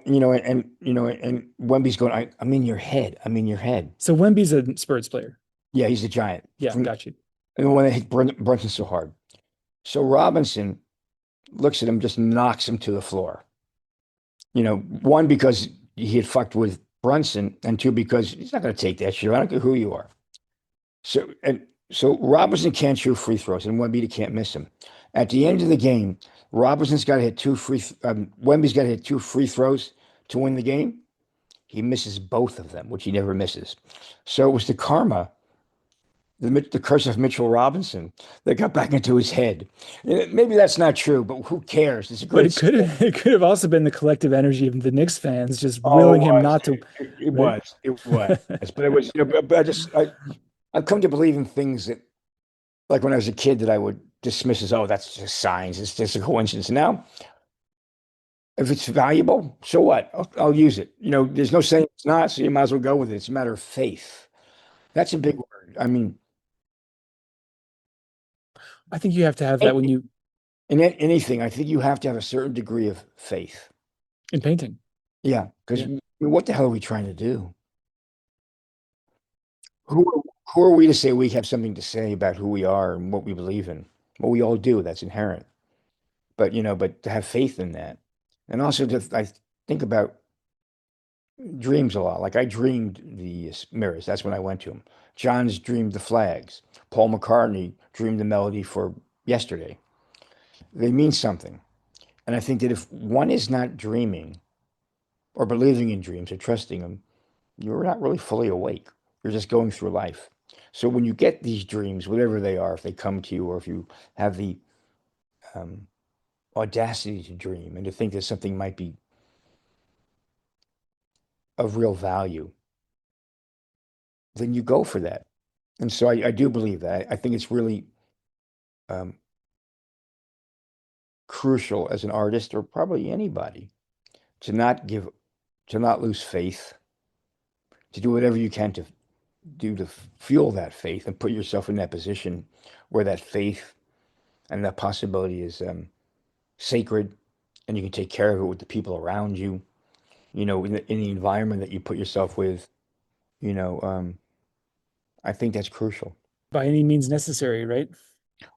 Wemby's going, I'm in your head. I'm in your head. So Wemby's a Spurs player. Yeah, he's a giant. Yeah, got you. And when they hit Brunson so hard. So Robinson looks at him, just knocks him to the floor. One, because he had fucked with Brunson, and two, because he's not going to take that shit. I don't care who you are. So Robinson can't shoot free throws, and Wemby can't miss him. At the end of the game, Robinson's got to hit Wemby's got to hit two free throws to win the game. He misses both of them, which he never misses. So it was the karma, the curse of Mitchell Robinson that got back into his head. Maybe that's not true, but who cares? It's a But great story. it could have also been the collective energy of the Knicks fans just Oh, willing him not to, it right? was, it was. But it was, I've come to believe in things that, like when I was a kid, that I would dismiss as, oh, that's just signs. It's just a coincidence. Now, if it's valuable, so what? I'll use it. There's no saying it's not, so you might as well go with it. It's a matter of faith. That's a big word. I mean, I think you have to have that when you in anything, I think you have to have a certain degree of faith. in painting. Yeah, because Yeah. what the hell are we trying to do? Who are we to say we have something to say about who we are and what we believe in? Well, we all do. That's inherent. But to have faith in that, and also I think about dreams a lot. Like I dreamed the mirrors. That's when I went to them. John's dreamed the flags. Paul McCartney dreamed the melody for yesterday. They mean something. And I think that if one is not dreaming or believing in dreams or trusting them, you're not really fully awake. You're just going through life. So when you get these dreams, whatever they are, if they come to you or if you have the um, audacity to dream and to think that something might be of real value, then you go for that. And so I do believe that. I think it's really um, crucial as an artist or probably anybody to not lose faith, to do whatever you can to do to fuel that faith and put yourself in that position where that faith and that possibility is sacred, and you can take care of it with the people around you, in the environment that you put yourself with, you know, um, I think that's crucial. By any means necessary, right?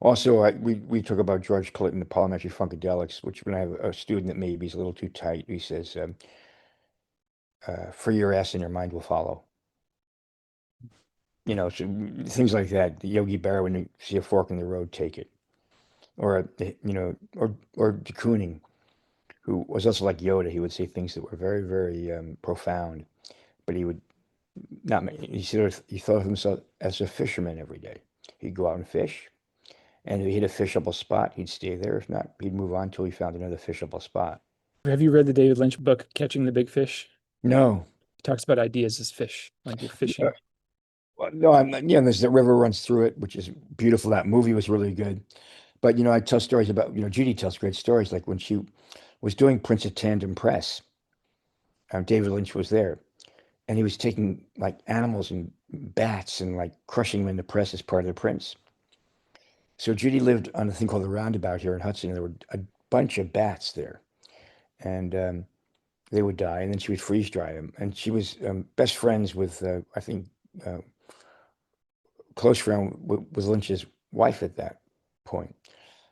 Also, we talk about George Clinton, the parliamentary funkadelics, which when I have a student that maybe is a little too tight, he says, free your ass and your mind will follow. So things like that. Yogi Berra, when you see a fork in the road, take it. Or de Kooning, who was also like Yoda. He would say things that were very, very profound, but he would not. He thought of himself as a fisherman every day. He'd go out and fish, and if he hit a fishable spot, he'd stay there. If not, he'd move on until he found another fishable spot. Have you read the David Lynch book, Catching the Big Fish? No. It talks about ideas as fish, like you're Uh, fishing. Well, no, I'm not, there's the river runs through it, which is beautiful. That movie was really good. But I tell stories about, Judy tells great stories. Like when she was doing Prince of Tandem Press, David Lynch was there, and he was taking like animals and bats and like crushing them in the press as part of the prints. So Judy lived on a thing called the Roundabout here in Hudson, and there were a bunch of bats there, and they would die, and then she would freeze dry them. And she was best friends with, I think, uh, close friend with Lynch's wife at that point.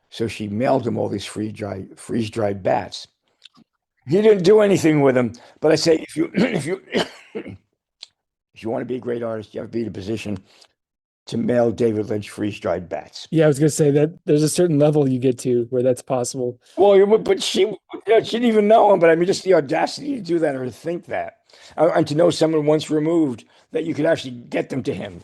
So she mailed him all these freeze dried bats. He didn't do anything with them, but I say if you if you want to be a great artist, you have to be in a position to mail David Lynch freeze dried bats. Yeah, I was gonna say that there's a certain level you get to where that's possible. Well, but she didn't even know him. But I mean, just the audacity to do that or to think that, and to know someone once removed that you could actually get them to him.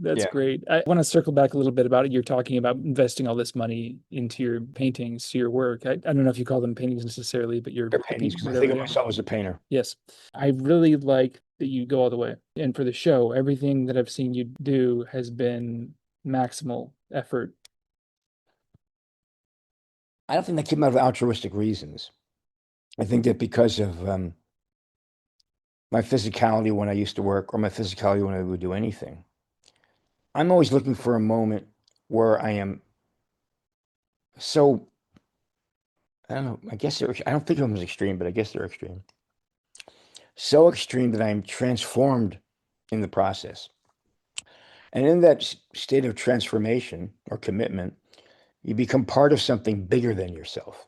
That's Yeah, great. I want to circle back a little bit about it. You're talking about investing all this money into your paintings, to your work. I don't know if you call them paintings necessarily, but your they're paintings because I think whatever. of Yeah. myself as a painter. Yes. I really like that you go all the way. And for the show, everything that I've seen you do has been maximal effort. I don't think that came out of altruistic reasons. I think that because of my physicality when I used to work, or my physicality when I would do anything, I'm always looking for a moment where I am so, I don't know, I guess I don't think of them as extreme, but I guess they're extreme. So extreme that I am transformed in the process. And in that state of transformation or commitment, you become part of something bigger than yourself.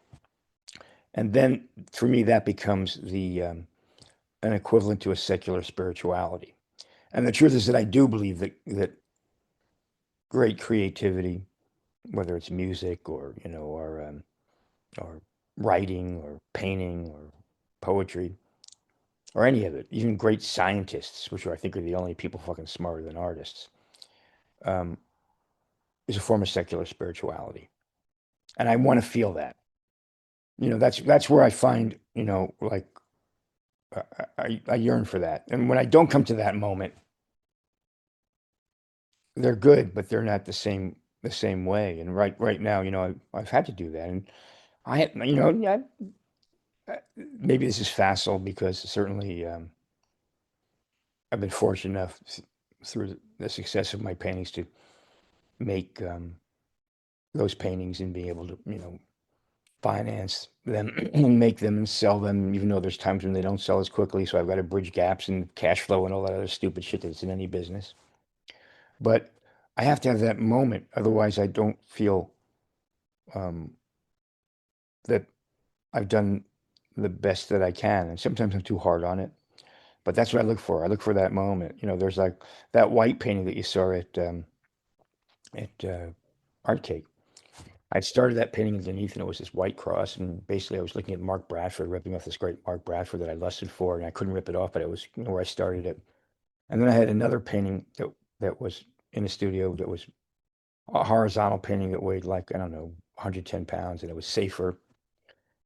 And then for me, that becomes an equivalent to a secular spirituality. And the truth is that I do believe that great creativity, whether it's music or writing or painting or poetry or any of it, even great scientists, which I think are the only people fucking smarter than artists, um, is a form of secular spirituality. And I want to feel that. That's where I find, like I yearn for that. And when I don't come to that moment, they're good, but they're not the same way. And right now, I've had to do that. And I had, yeah, maybe this is facile because certainly I've been fortunate enough through the success of my paintings to make those paintings and being able to, finance them and make them and sell them, even though there's times when they don't sell as quickly. So I've got to bridge gaps and cash flow and all that other stupid shit that's in any business. But I have to have that moment, otherwise I don't feel um, that I've done the best that I can. And sometimes I'm too hard on it. But that's what I look for. I look for that moment. There's like that white painting that you saw at Art Cake. I started that painting underneath, and it was this white cross. And basically, I was looking at Mark Bradford, ripping off this great Mark Bradford that I lusted for, and I couldn't rip it off, but it was where I started it. And then I had another painting that was in a studio that was a horizontal painting that weighed like, I don't know, 110 pounds, and it was safer.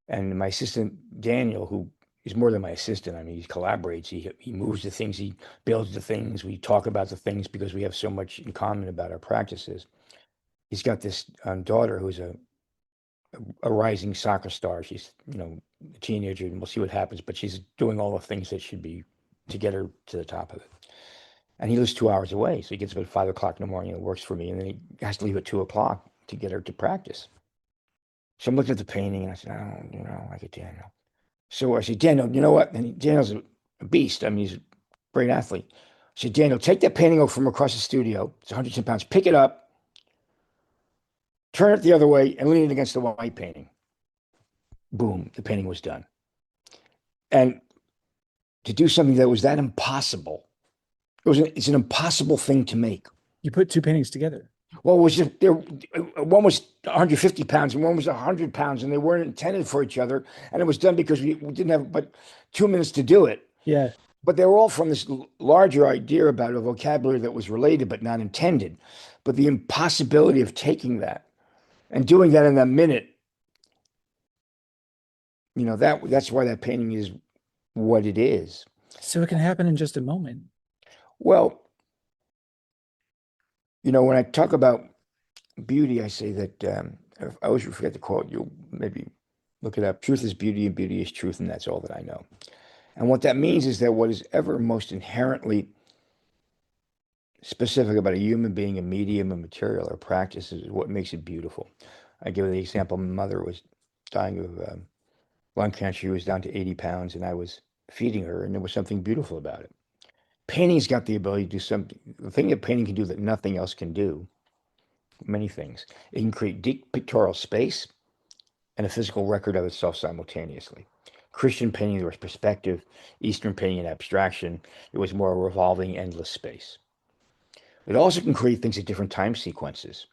And my assistant, Daniel, who is more than my assistant, I mean, he collaborates, he moves the things, he builds the things, we talk about the things because we have so much in common about our practices. He's got this daughter who's a rising soccer star. She's, a teenager, and we'll see what happens, but she's doing all the things that should be to get her to the top of it. And he lives 2 hours away. So he gets up at 5 o'clock in the morning and works for me. And then he has to leave at 2 o'clock to get her to practice. So I'm looking at the painting and I said, I don't, like it, Daniel. So I said, Daniel, you know what? And Daniel's a beast. I mean, he's a great athlete. I said, Daniel, take that painting over from across the studio. It's 110 pounds. Pick it up, turn it the other way, and lean it against the white painting. Boom, the painting was done. And to do something that was that impossible, it's an impossible thing to make. You put two paintings together. Well, it was just there. One was 150 pounds and one was 100 pounds, and they weren't intended for each other. And it was done because we didn't have but 2 minutes to do it. Yeah. But they were all from this larger idea about a vocabulary that was related but not intended. But the impossibility of taking that and doing that in a minute, that's why that painting is what it is. So it can happen in just a moment. Well, when I talk about beauty, I say that I always forget the quote. You'll maybe look it up. Truth is beauty, and beauty is truth, and that's all that I know. And what that means is that what is ever most inherently specific about a human being, a medium, a material, or practice is what makes it beautiful. I give the example: my mother was dying of lung cancer. She was down to 80 pounds, and I was feeding her, and there was something beautiful about it. Painting's got the ability to do something. The thing that painting can do that nothing else can do, many things. It can create deep pictorial space and a physical record of itself simultaneously. Christian painting, there was perspective. Eastern painting and abstraction, it was more a revolving, endless space. It also can create things at different time sequences,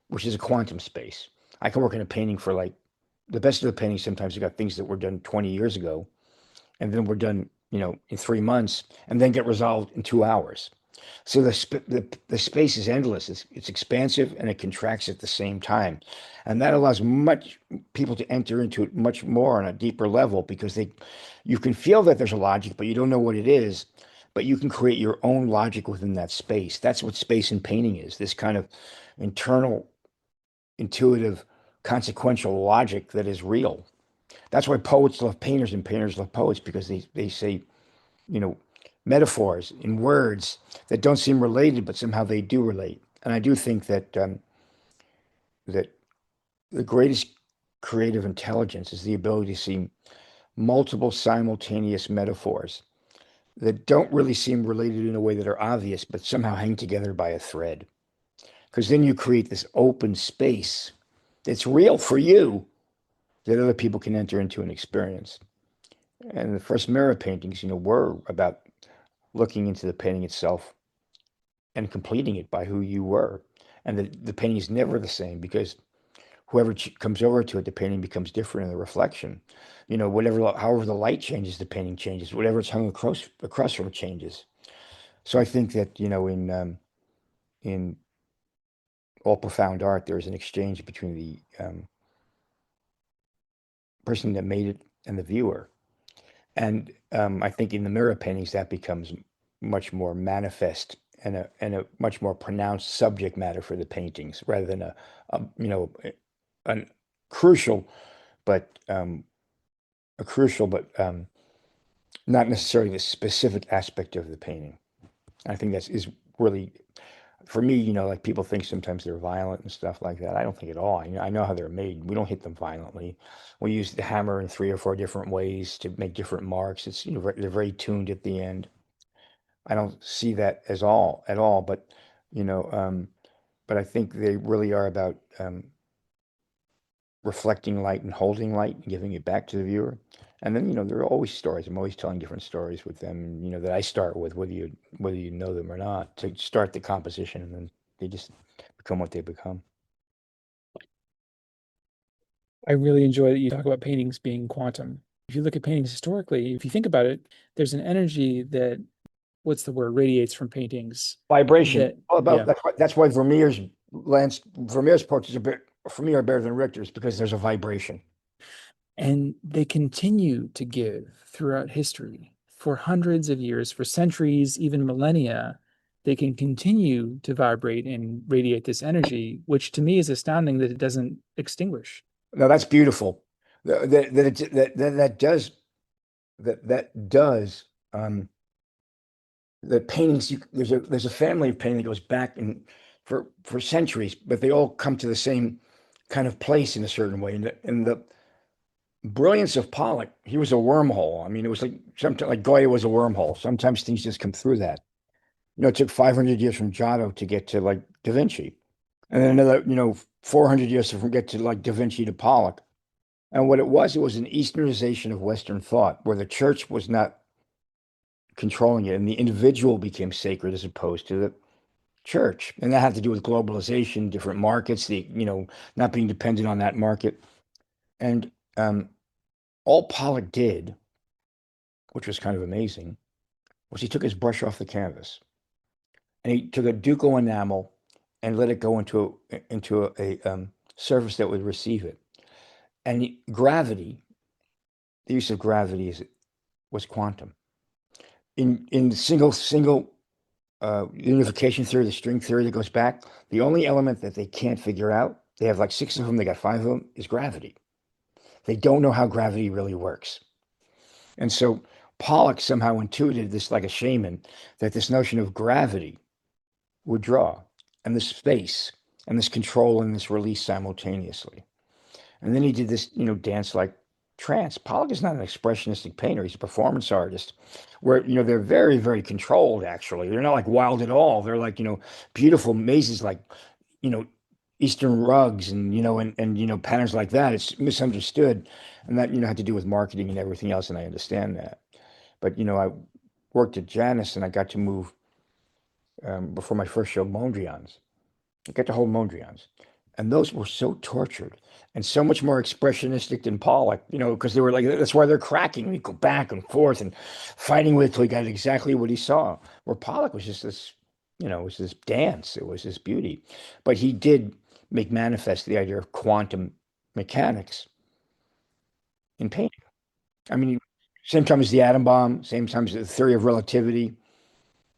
which is a quantum space. I can work in a painting for like the best of the paintings. Sometimes you got things that were done 20 years ago, and then we're done, in 3 months, and then get resolved in 2 hours. So the space is endless. It's expansive and it contracts at the same time, and that allows much people to enter into it much more on a deeper level because you can feel that there's a logic, but you don't know what it is. But you can create your own logic within that space. That's what space in painting is. This kind of internal, intuitive, consequential logic that is real. That's why poets love painters and painters love poets because they say, you know, metaphors in words that don't seem related, but somehow they do relate. And I do think that the greatest creative intelligence is the ability to see multiple simultaneous metaphors that don't really seem related in a way that are obvious, but somehow hang together by a thread. Because then you create this open space that's real for you that other people can enter into and experience. And the first mirror paintings, were about looking into the painting itself and completing it by who you were. And the painting is never the same because whoever comes over to it, the painting becomes different in the reflection. However the light changes, the painting changes. Whatever it's hung across from changes. So I think that in all profound art, there's an exchange between the person that made it and the viewer. And I think in the mirror paintings, that becomes much more manifest and a much more pronounced subject matter for the paintings, rather than a crucial, but a crucial, but not necessarily the specific aspect of the painting. I think that is really, for me, like people think sometimes they're violent and stuff like that. I don't think at all. I know how they're made. We don't hit them violently. We use the hammer in 3 or 4 different ways to make different marks. It's, they're very tuned at the end. I don't see that as all at all, you know, um, but I think they really are about reflecting light and holding light and giving it back to the viewer. And then, there are always stories. I'm always telling different stories with them, that I start with, whether you know them or not, to start the composition, and then they just become what they become. I really enjoy that you talk about paintings being quantum. If you look at paintings historically, if you think about it, there's an energy that, what's the word, radiates from paintings Vibration. that, All about yeah, that's why Vermeer's portraits are for me are better than Richter's because there's a vibration. and they continue to give throughout history for hundreds of years, for centuries, even millennia. They can continue to vibrate and radiate this energy, which to me is astounding that it doesn't extinguish. No, that's beautiful. That does the paintings. There's a family of painting that goes back for centuries, but they all come to the same kind of place in a certain way. And the brilliance of Pollock, he was a wormhole. I mean, it was like sometimes like Goya was a wormhole. Sometimes things just come through that. It took 500 years from Giotto to get to like Da Vinci, and then another 400 years to get to like Da Vinci to Pollock. And what it was an Easternization of Western thought, where the church was not controlling it, and the individual became sacred as opposed to the church. And that had to do with globalization, different markets, the not being dependent on that market. And all Pollock did, which was kind of amazing, was he took his brush off the canvas and he took a ducal enamel and let it go into a surface that would receive it. And gravity, the use of gravity was quantum. In single unification theory, the string theory that goes back. The only element that they can't figure out, they have like six of them, they got five of them, is gravity. They don't know how gravity really works. And so Pollock somehow intuited this like a shaman, that this notion of gravity would draw, and this space, and this control and this release simultaneously. And then he did this, dance like trance. Pollock is not an expressionistic painter. He's a performance artist where, they're very, very controlled, actually. They're not like wild at all. They're like, beautiful mazes like, you know, Eastern rugs and, patterns like that. It's misunderstood. And that, had to do with marketing and everything else. And I understand that. But, I worked at Janis and I got to move before my first show, Mondrian's. I got to hold Mondrian's. And those were so tortured and so much more expressionistic than Pollock, because they were like, that's why they're cracking. We go back and forth and fighting with it till he got exactly what he saw. Where Pollock was just this, it was this dance, it was this beauty. But he did make manifest the idea of quantum mechanics in painting. I mean, same time as the atom bomb, same time as the theory of relativity,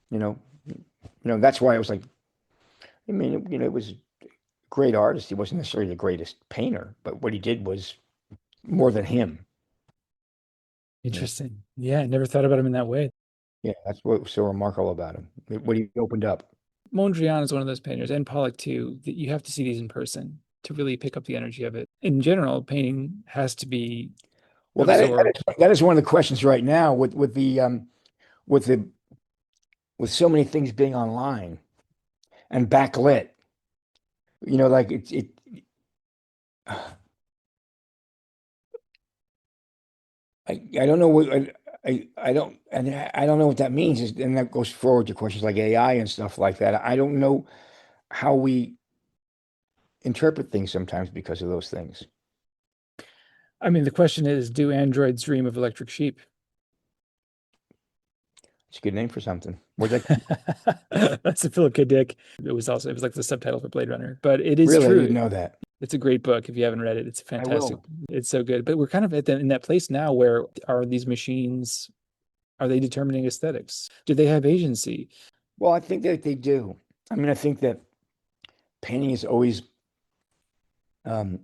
you know, that's why I was like, I mean, it was great artist. He wasn't necessarily the greatest painter, but what he did was more than him. Interesting. Yeah, I never thought about him in that way. Yeah, that's what was so remarkable about him. What he opened up. Mondrian is one of those painters, and Pollock too, that you have to see these in person to really pick up the energy of it. In general, painting has to be Well, absorbed. that is one of the questions right now with the with so many things being online and backlit. Like I don't know what I don't and I don't know what that means. And that goes forward to questions like AI and stuff like that. I don't know how we interpret things sometimes because of those things. I mean, the question is, do androids dream of electric sheep? It's a good name for something. Where'd that That's a Philip K. Dick. It was like the subtitle for Blade Runner, but it is really? I true. didn't know that. It's a great book. If you haven't read it, it's I fantastic. will. It's so good. But we're kind of in that place now where are these machines, are they determining aesthetics? Do they have agency? Well, I think that they do. I mean, I think that painting is always um,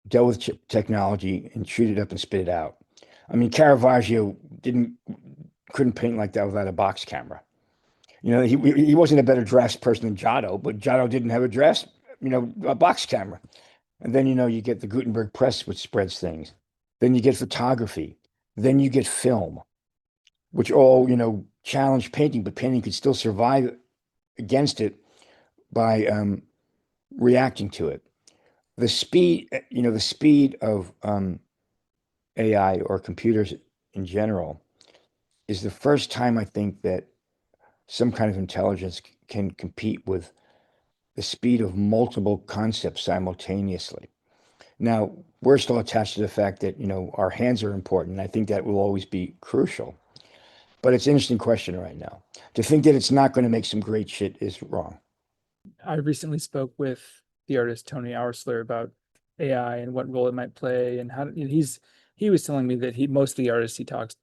dealt with technology and shoot it up and spit it out. I mean, Caravaggio couldn't paint like that without a box camera. He wasn't a better dressed person than Giotto, but Giotto didn't have a box camera. And then you get the Gutenberg press, which spreads things. Then you get photography. Then you get film, which all challenge painting, but painting could still survive against it by reacting to it. The speed of AI or computers in general is the first time I think that some kind of intelligence can compete with the speed of multiple concepts simultaneously. Now, we're still attached to the fact that, our hands are important. I think that will always be crucial. But it's an interesting question right now. To think that it's not going to make some great shit is wrong. I recently spoke with the artist Tony Oursler about AI and what role it might play, and how he was telling me that most of the artists he talks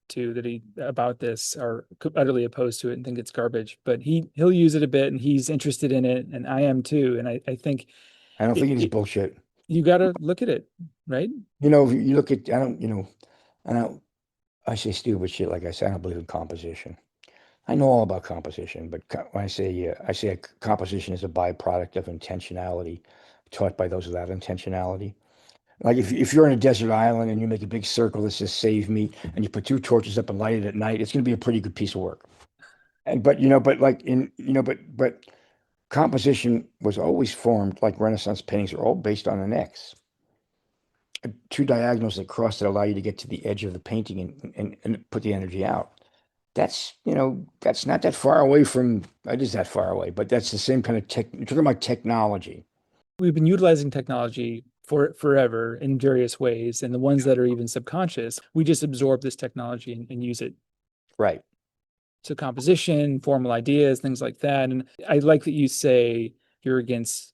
to about this are utterly opposed to it and think it's garbage, but he'll use it a bit and he's interested in it, and I am too. And I think I don't think it is bullshit. You got to look at it, right? If you look at, I don't, I say stupid shit like I say, I don't believe in composition. I know all about composition, but when I say a composition is a byproduct of intentionality taught by those without intentionality. Like if you're on a desert island and you make a big circle that says "Save me" and you put two torches up and light it at night, it's going to be a pretty good piece of work. And but composition was always formed like Renaissance paintings are all based on an X. Two diagonals that cross that allow you to get to the edge of the painting and put the energy out. That's not that far away from, it is that far away, but that's the same kind of you're talking about technology. We've been utilizing technology for forever in various ways, and the ones that are even subconscious, we just absorb this technology and use it. Right. So composition, formal ideas, things like that. And I like that you say you're against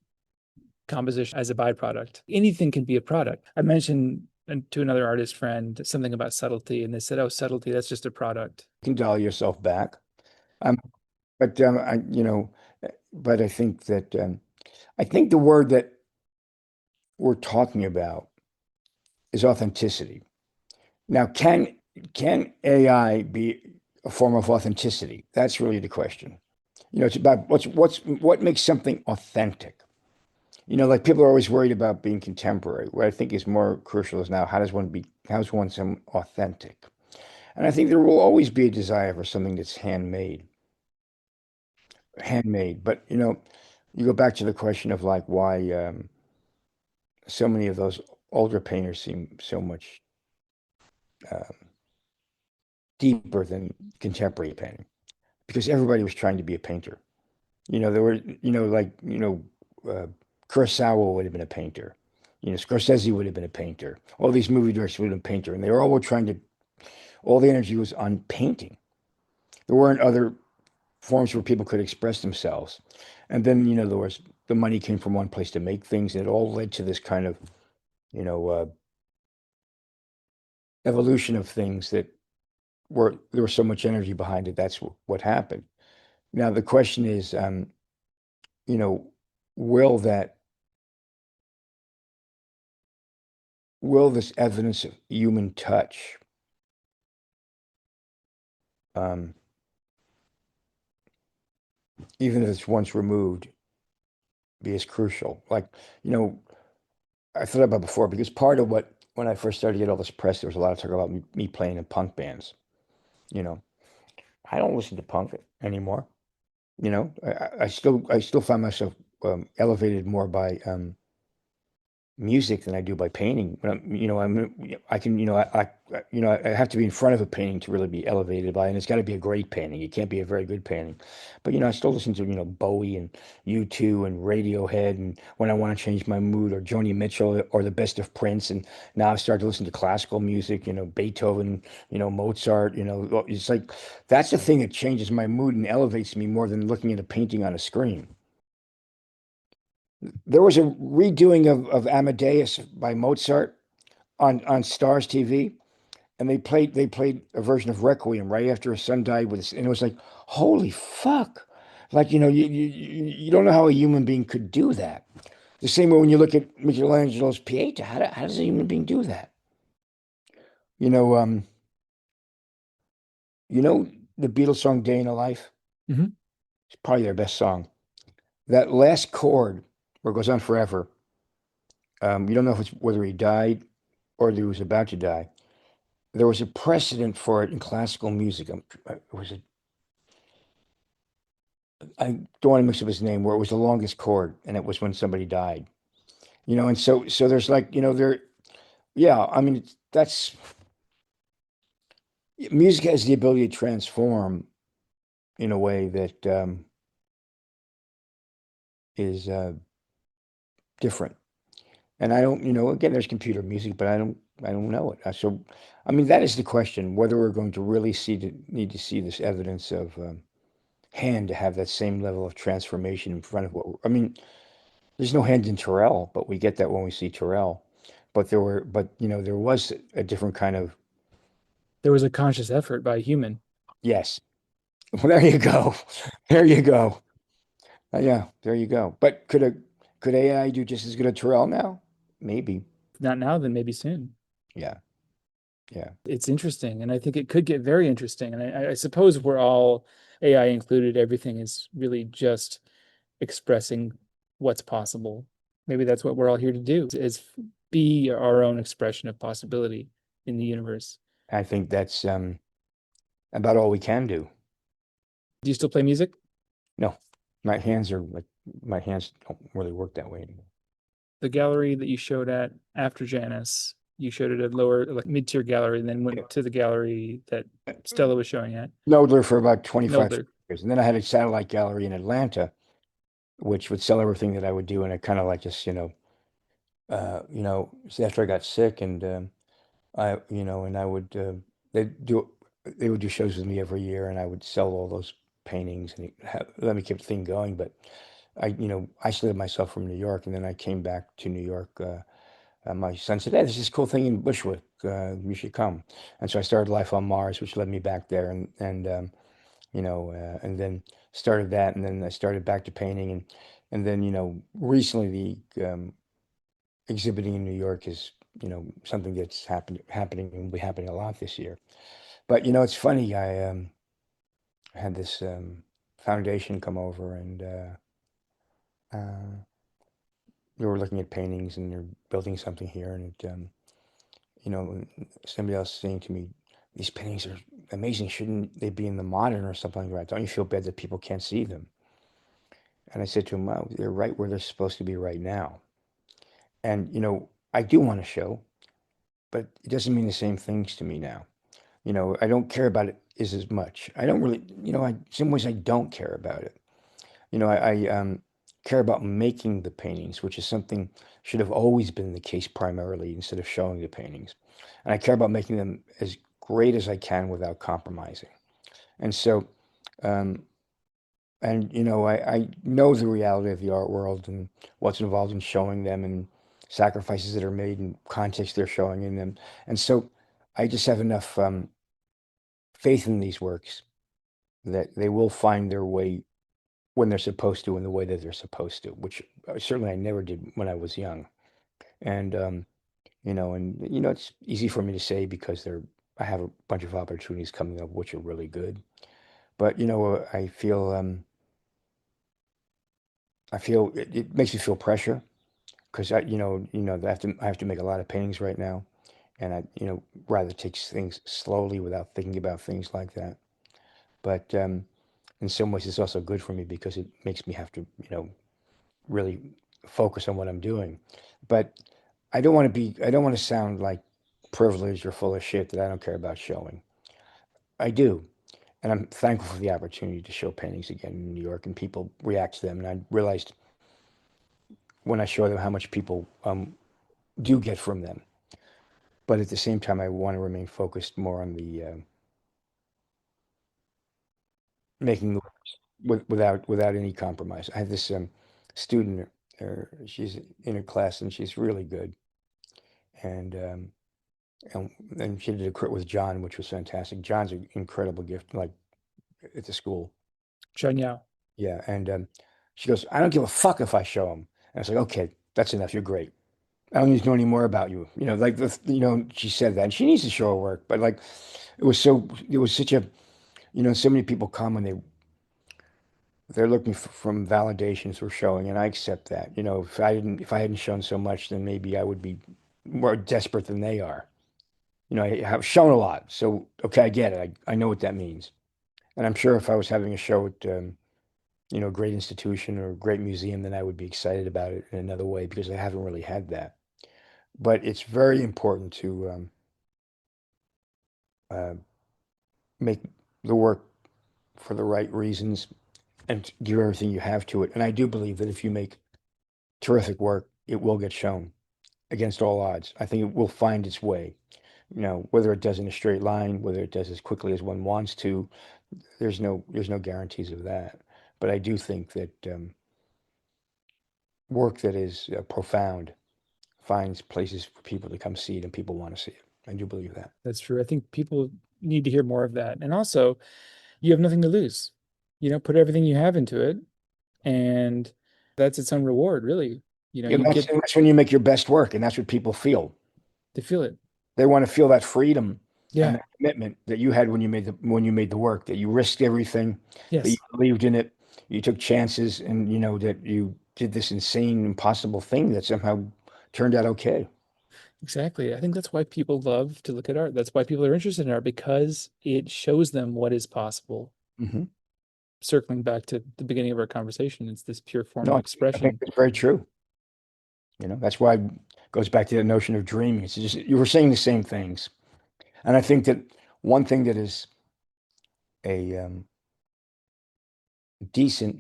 composition as a byproduct. Anything can be a product. I mentioned to another artist friend something about subtlety, and they said, "Oh, subtlety, that's just a product." You can dial yourself back. Um, but but I think that I think the word that we're talking about is authenticity. Now, can AI be a form of authenticity? That's really the question. It's about what makes something authentic. Like people are always worried about being contemporary. What I think is more crucial is now how does one some authentic? And I think there will always be a desire for something that's handmade. But you go back to the question of like why so many of those older painters seem so much um, deeper than contemporary painting because everybody was trying to be a painter. There were, uh, Kurosawa would have been a painter. Scorsese would have been a painter. All these movie directors would have been a painter, and they were all trying to. All the energy was on painting. There weren't other forms where people could express themselves. And then, there was the money came from one place to make things, and it all led to this kind of, you know, uh, evolution of things that were there was so much energy behind it. That's what happened. Now the question is, you know, will that will this evidence of human touch, um, even if it's once removed, be as crucial? Like, you know, I thought about before because part of what when I first started to get all this press, there was a lot of talk about me playing in punk bands. You know, I don't listen to punk anymore. I still find myself elevated more by music than I do by painting. But I can, I have to be in front of a painting to really be elevated by, and it's got to be a great painting. It can't be a very good painting. But I still listen to Bowie and U2 and Radiohead, and when I want to change my mood, or Joni Mitchell, or the best of Prince, and now I've started to listen to classical music. Beethoven, Mozart. It's like that's the thing that changes my mood and elevates me more than looking at a painting on a screen. There was a redoing of Amadeus by Mozart on Stars TV, and they played a version of Requiem right after his son died and it was like, holy fuck. Like, you don't know how a human being could do that. The same way when you look at Michelangelo's Pieta, how does a human being do that? You know, um, you know the Beatles song Day in the Life? Hmm. It's probably their best song. That last chord where it goes on forever, you don't know if it's whether he died or that he was about to die. There was a precedent for it in classical music. I don't want to mix up his name, where it was the longest chord, and it was when somebody died. And so there's like, yeah, I mean, that's music has the ability to transform in a way that is different. And I don't, again, there's computer music, but I don't know it. So, I mean, that is the question, whether we're going to really need to see this evidence of hand to have that same level of transformation in front of I mean, there's no hand in Terrell, but we get that when we see Terrell. But there was a different kind of, There was a conscious effort by a human. yes. Well, there you go. There you go. Yeah, there you go. But could AI do just as good a Terrell now? Maybe. If not now, then maybe soon. Yeah, yeah. It's interesting, and I think it could get very interesting. And I suppose we're all, AI included, everything is really just expressing what's possible. Maybe that's what we're all here to do, is be our own expression of possibility in the universe. I think that's about all we can do. Do you still play music? No, my hands don't really work that way anymore. The gallery that you showed at after Janus, you showed at a lower, like mid-tier gallery, and then went to the gallery that Stella was showing at, Knoedler for about 25 Knoedler. years. And then I had a satellite gallery in Atlanta, which would sell everything that I would do. And I kind of like just, so after I got sick and and they do, they would do shows with me every year and I would sell all those paintings and let me keep the thing going. But I isolated myself from New York and then I came back to New York. My son said, "Hey, there's this cool thing in Bushwick. You should come." And so I started Life on Mars, which led me back there. And and then started that, and then I started back to painting, and then, recently the exhibiting in New York is, something that's happening and will be happening a lot this year. But it's funny. I had this foundation come over, and we were looking at paintings, and they're building something here, and somebody else saying to me, "These paintings are amazing. Shouldn't they be in the modern or something like that? Don't you feel bad that people can't see them?" And I said to him, "Well, they're right where they're supposed to be right now." And I do want to show, but it doesn't mean the same things to me now. I don't care about it as much. I don't really, in some ways I don't care about it. I care about making the paintings, which is something should have always been the case primarily instead of showing the paintings. And I care about making them as great as I can without compromising. And so, um, I know the reality of the art world and what's involved in showing them and sacrifices that are made and context they're showing in them. And so I just have enough faith in these works that they will find their way when they're supposed to in the way that they're supposed to, which certainly I never did when I was young. And it's easy for me to say because I have a bunch of opportunities coming up which are really good. But I feel it makes me feel pressure because I have to make a lot of paintings right now, and I rather take things slowly without thinking about things like that. But in some ways, it's also good for me because it makes me have to really focus on what I'm doing. But I don't want to sound like privileged or full of shit that I don't care about showing. I do. And I'm thankful for the opportunity to show paintings again in New York and people react to them. And I realized when I show them how much people do get from them. But at the same time, I want to remain focused more on the making the without any compromise. I have this student, she's in her class and she's really good. And and she did a crit with John, which was fantastic. John's an incredible gift, like at the school. John Yao. Yeah, and she goes, "I don't give a fuck if I show him." And I was like, "Okay, that's enough. You're great. I don't need to know any more about you." Like she said that, and she needs to show her work. But like, it was such a, so many people come and they're looking from validations for showing, and I accept that. If I hadn't shown so much, then maybe I would be more desperate than they are. I have shown a lot, so okay, I get it. I know what that means. And I'm sure if I was having a show at, a great institution or a great museum, then I would be excited about it in another way because I haven't really had that. But it's very important to uh, make the work for the right reasons and to give everything you have to it. And I do believe that if you make terrific work, it will get shown against all odds. I think it will find its way. Whether it does in a straight line, whether it does as quickly as one wants to, there's no guarantees of that. But I do think that work that is profound finds places for people to come see it and people want to see it. I do believe that. That's true. I think people need to hear more of that. And also, you have nothing to lose. Put everything you have into it, and that's its own reward, really. You That's, get that's when you make your best work, and that's what people feel. to feel it. They want to feel that freedom and Yeah. that commitment that you had when you made the work, that you risked everything, that you Yes, believed in it, you took chances, and that you did this insane, impossible thing that somehow turned out okay. exactly. I think that's why people love to look at art. That's why people are interested in art because it shows them what is possible. Hmm. Circling back to the beginning of our conversation, it's this pure form No, of I think expression. it's very true. That's why it goes back to that notion of dreaming. It's just you were saying the same things, and I think that one thing that is a decent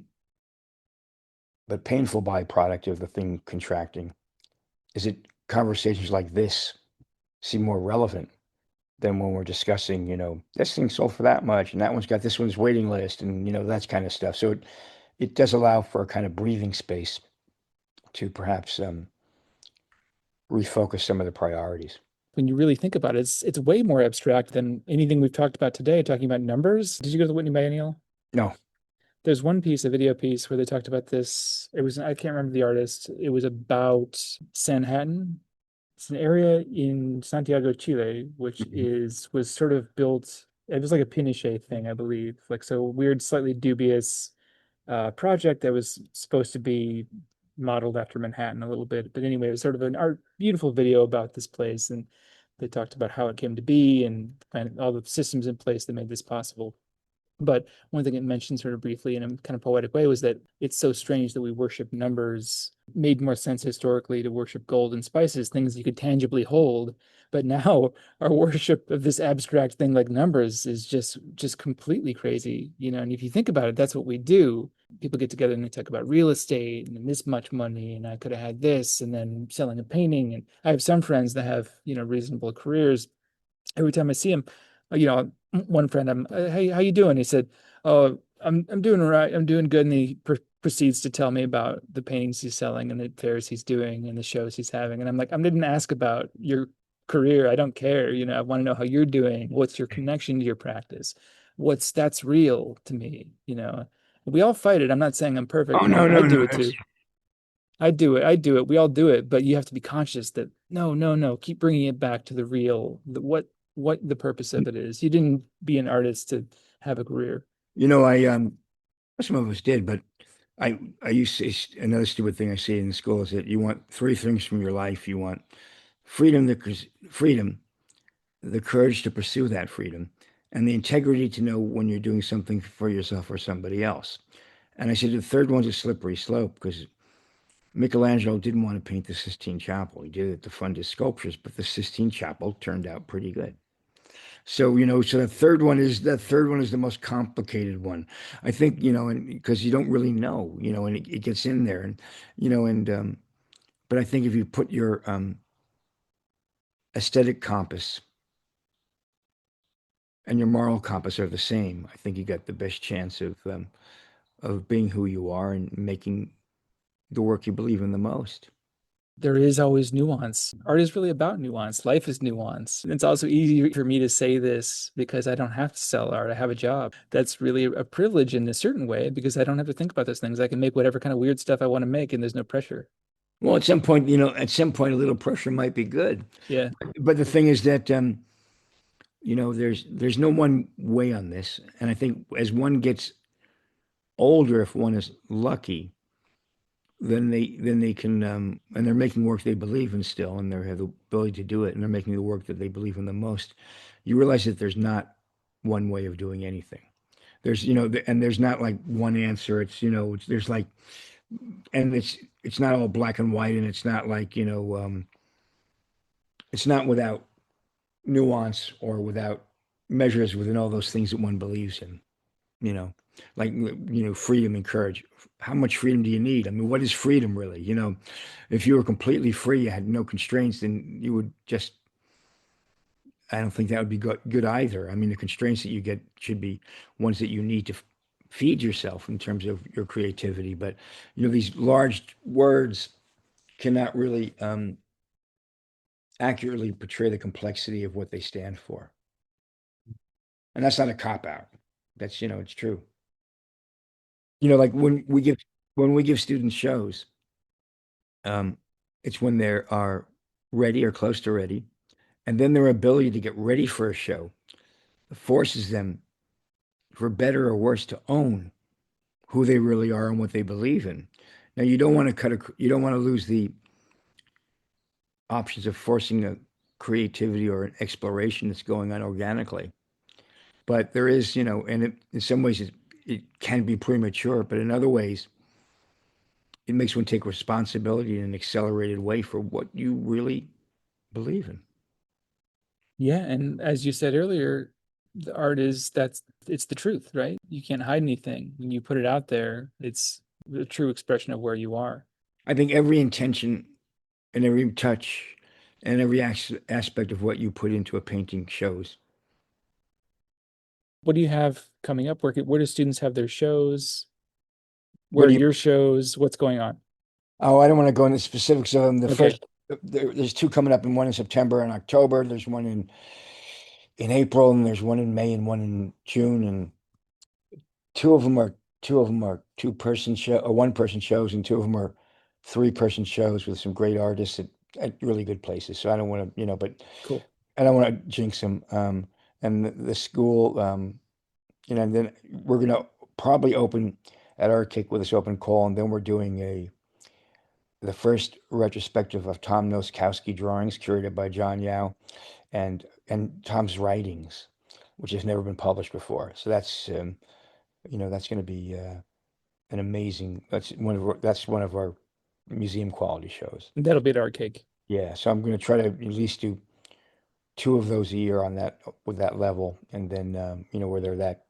but painful byproduct of the thing contracting is that conversations like this seem more relevant than when we're discussing, this thing sold for that much and that one's got this one's waiting list and that kind of stuff. So it does allow for a kind of breathing space to perhaps refocus some of the priorities. when you really think about it, it's way more abstract than anything we've talked about today, talking about numbers. Did you go to the Whitney Biennial? No. There's one piece, a video piece, where they talked about this. It was, I can't remember the artist. It was about Sanhattan. It's an area in Santiago, Chile, which Mhm. is was sort of built. It was like a Pinochet thing, I believe. Like so weird, slightly dubious project that was supposed to be modeled after Manhattan a little bit. But anyway, it was sort of an art, beautiful video about this place, and they talked about how it came to be and all the systems in place that made this possible. But one thing it mentioned sort of briefly in a kind of poetic way was that it's so strange that we worship numbers. Made more sense historically to worship gold and spices, things you could tangibly hold. But now our worship of this abstract thing like numbers is just completely crazy, you know. And if you think about it, that's what we do. People get together and they talk about real estate and this much money, and I could have had this, and then selling a painting. And I have some friends that have, you know, reasonable careers. Every time I see him, you know, one friend, I'm, hey, how you doing? He said, oh, I'm doing all right. I'm doing good. And he proceeds to tell me about the paintings he's selling and the fairs he's doing and the shows he's having. And I'm like, I didn't ask about your career. I don't care. You know, I want to know how you're doing. What's your connection to your practice? That's real to me, you know. We all fight it. I'm not saying I'm Oh, perfect. no, I no, do no. it too. I do it. I do it. We all do it, but you have to be conscious that no, no, no, keep bringing it back to the real, what the purpose of it is. You didn't be an artist to have a career. I some of us did, but I used to say another stupid thing I say in school is that you want three things from your life. You want freedom, freedom, the courage to pursue that freedom, and the integrity to know when you're doing something for yourself or somebody else. And I said the third one's a slippery slope because Michelangelo didn't want to paint the Sistine Chapel. He did it to fund his sculptures, but the Sistine Chapel turned out pretty good. So, so the most complicated one. I think, and because you don't really know, and it gets in there and, but I think if you put your aesthetic compass and your moral compass are the same, I think you got the best chance of being who you are and making the work you believe in the most. There is always nuance. Art is really about nuance. Life is nuance. It's also easy for me to say this because I don't have to sell art. I have a job. That's really a privilege in a certain way because I don't have to think about those things. I can make whatever kind of weird stuff I want to make and there's no pressure. Well, at some point, a little pressure might be good. Yeah. But the thing is that, there's no one way on this. And I think as one gets older, if one is lucky, then they can and they're making work they believe in still, and they have the ability to do it, and they're making the work that they believe in the most. You realize that there's not one way of doing anything. There's and there's not like one answer. There's like and it's not all black and white, and it's not like it's not without nuance or without measures within all those things that one believes in. you know, like, freedom and courage. How much freedom do you need? I mean, what is freedom really? If you were completely free, you had no constraints, then you would just, I don't think that would be good either. I mean, the constraints that you get should be ones that you need to feed yourself in terms of your creativity. But, these large words cannot really accurately portray the complexity of what they stand for. And that's not a cop out. That's, it's true. Like when we give students shows, um, it's when they are ready or close to ready, and then their ability to get ready for a show forces them, for better or worse, to own who they really are and what they believe in. Now, you don't want to lose the options of forcing a creativity or an exploration that's going on organically. But there is, and in some ways it can be premature, but in other ways, it makes one take responsibility in an accelerated way for what you really believe in. Yeah. And as you said earlier, the art is it's the truth, right? You can't hide anything. When you put it out there, it's the true expression of where you are. I think every intention and every touch and every aspect of what you put into a painting shows. What do you have coming up? Where do students have their shows? Where What are do you? your shows? What's going on? Oh, I don't want to go into specifics of them. The Okay. first, there's two coming up, and one in September and October. There's one in April, and there's one in May and one in June, and two of them are two-person show or one-person shows, and two of them are three-person shows with some great artists at really good places. So I don't want to, but Cool. I don't want to jinx them. And the school, and then we're gonna probably open at Art Cake with this open call, and then we're doing the first retrospective of Tom Noskowski drawings curated by John Yao and Tom's writings, which has never been published before. So that's going to be an amazing. That's one of our museum quality shows. That'll be at our cake. Yeah, so I'm going to try to at least do two of those a year on that with that level, and then where they're that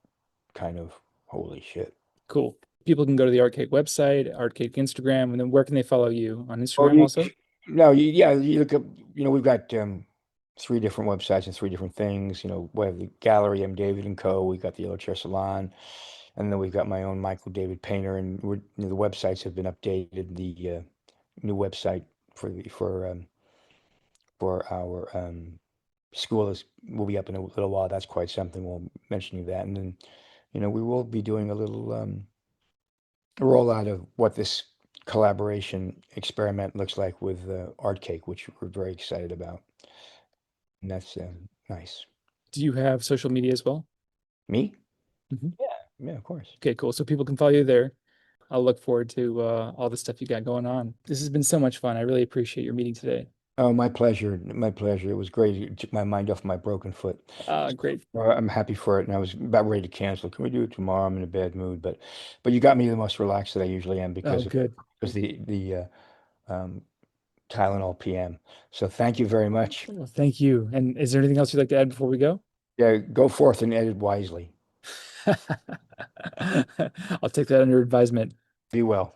kind of holy shit. Cool. People can go to the Art Cake website, Art Cake Instagram, and then where can they follow you on Oh, Instagram also? no, yeah, you look up. We've got three different websites and three different things. We have the gallery, I'm David and Co. We got the Yellow Chair Salon, and then we've got my own Michael David Painter, and the websites have been updated. The new website for our school will be up in a little while. That's quite something. We'll mention you that, and then we will be doing a little rollout of what this collaboration experiment looks like with Art Cake, which we're very excited about, and that's nice. Do you have social media as well? Me? Mhm. Yeah, of course. Okay, cool. So people can follow you there. I'll look forward to all the stuff you got going on. This has been so much fun. I really appreciate your meeting today. Oh, my pleasure. My pleasure. It was great. It took my mind off my broken foot. Great. I'm happy for it, and I was about ready to cancel. Can we do it tomorrow? I'm in a bad mood, but you got me the most relaxed that I usually am Oh, because good. the um, Tylenol PM. So thank you very much. Well, thank you. And is there anything else you'd like to add before we go? Yeah, go forth and edit wisely. I'll take that under advisement. Be well.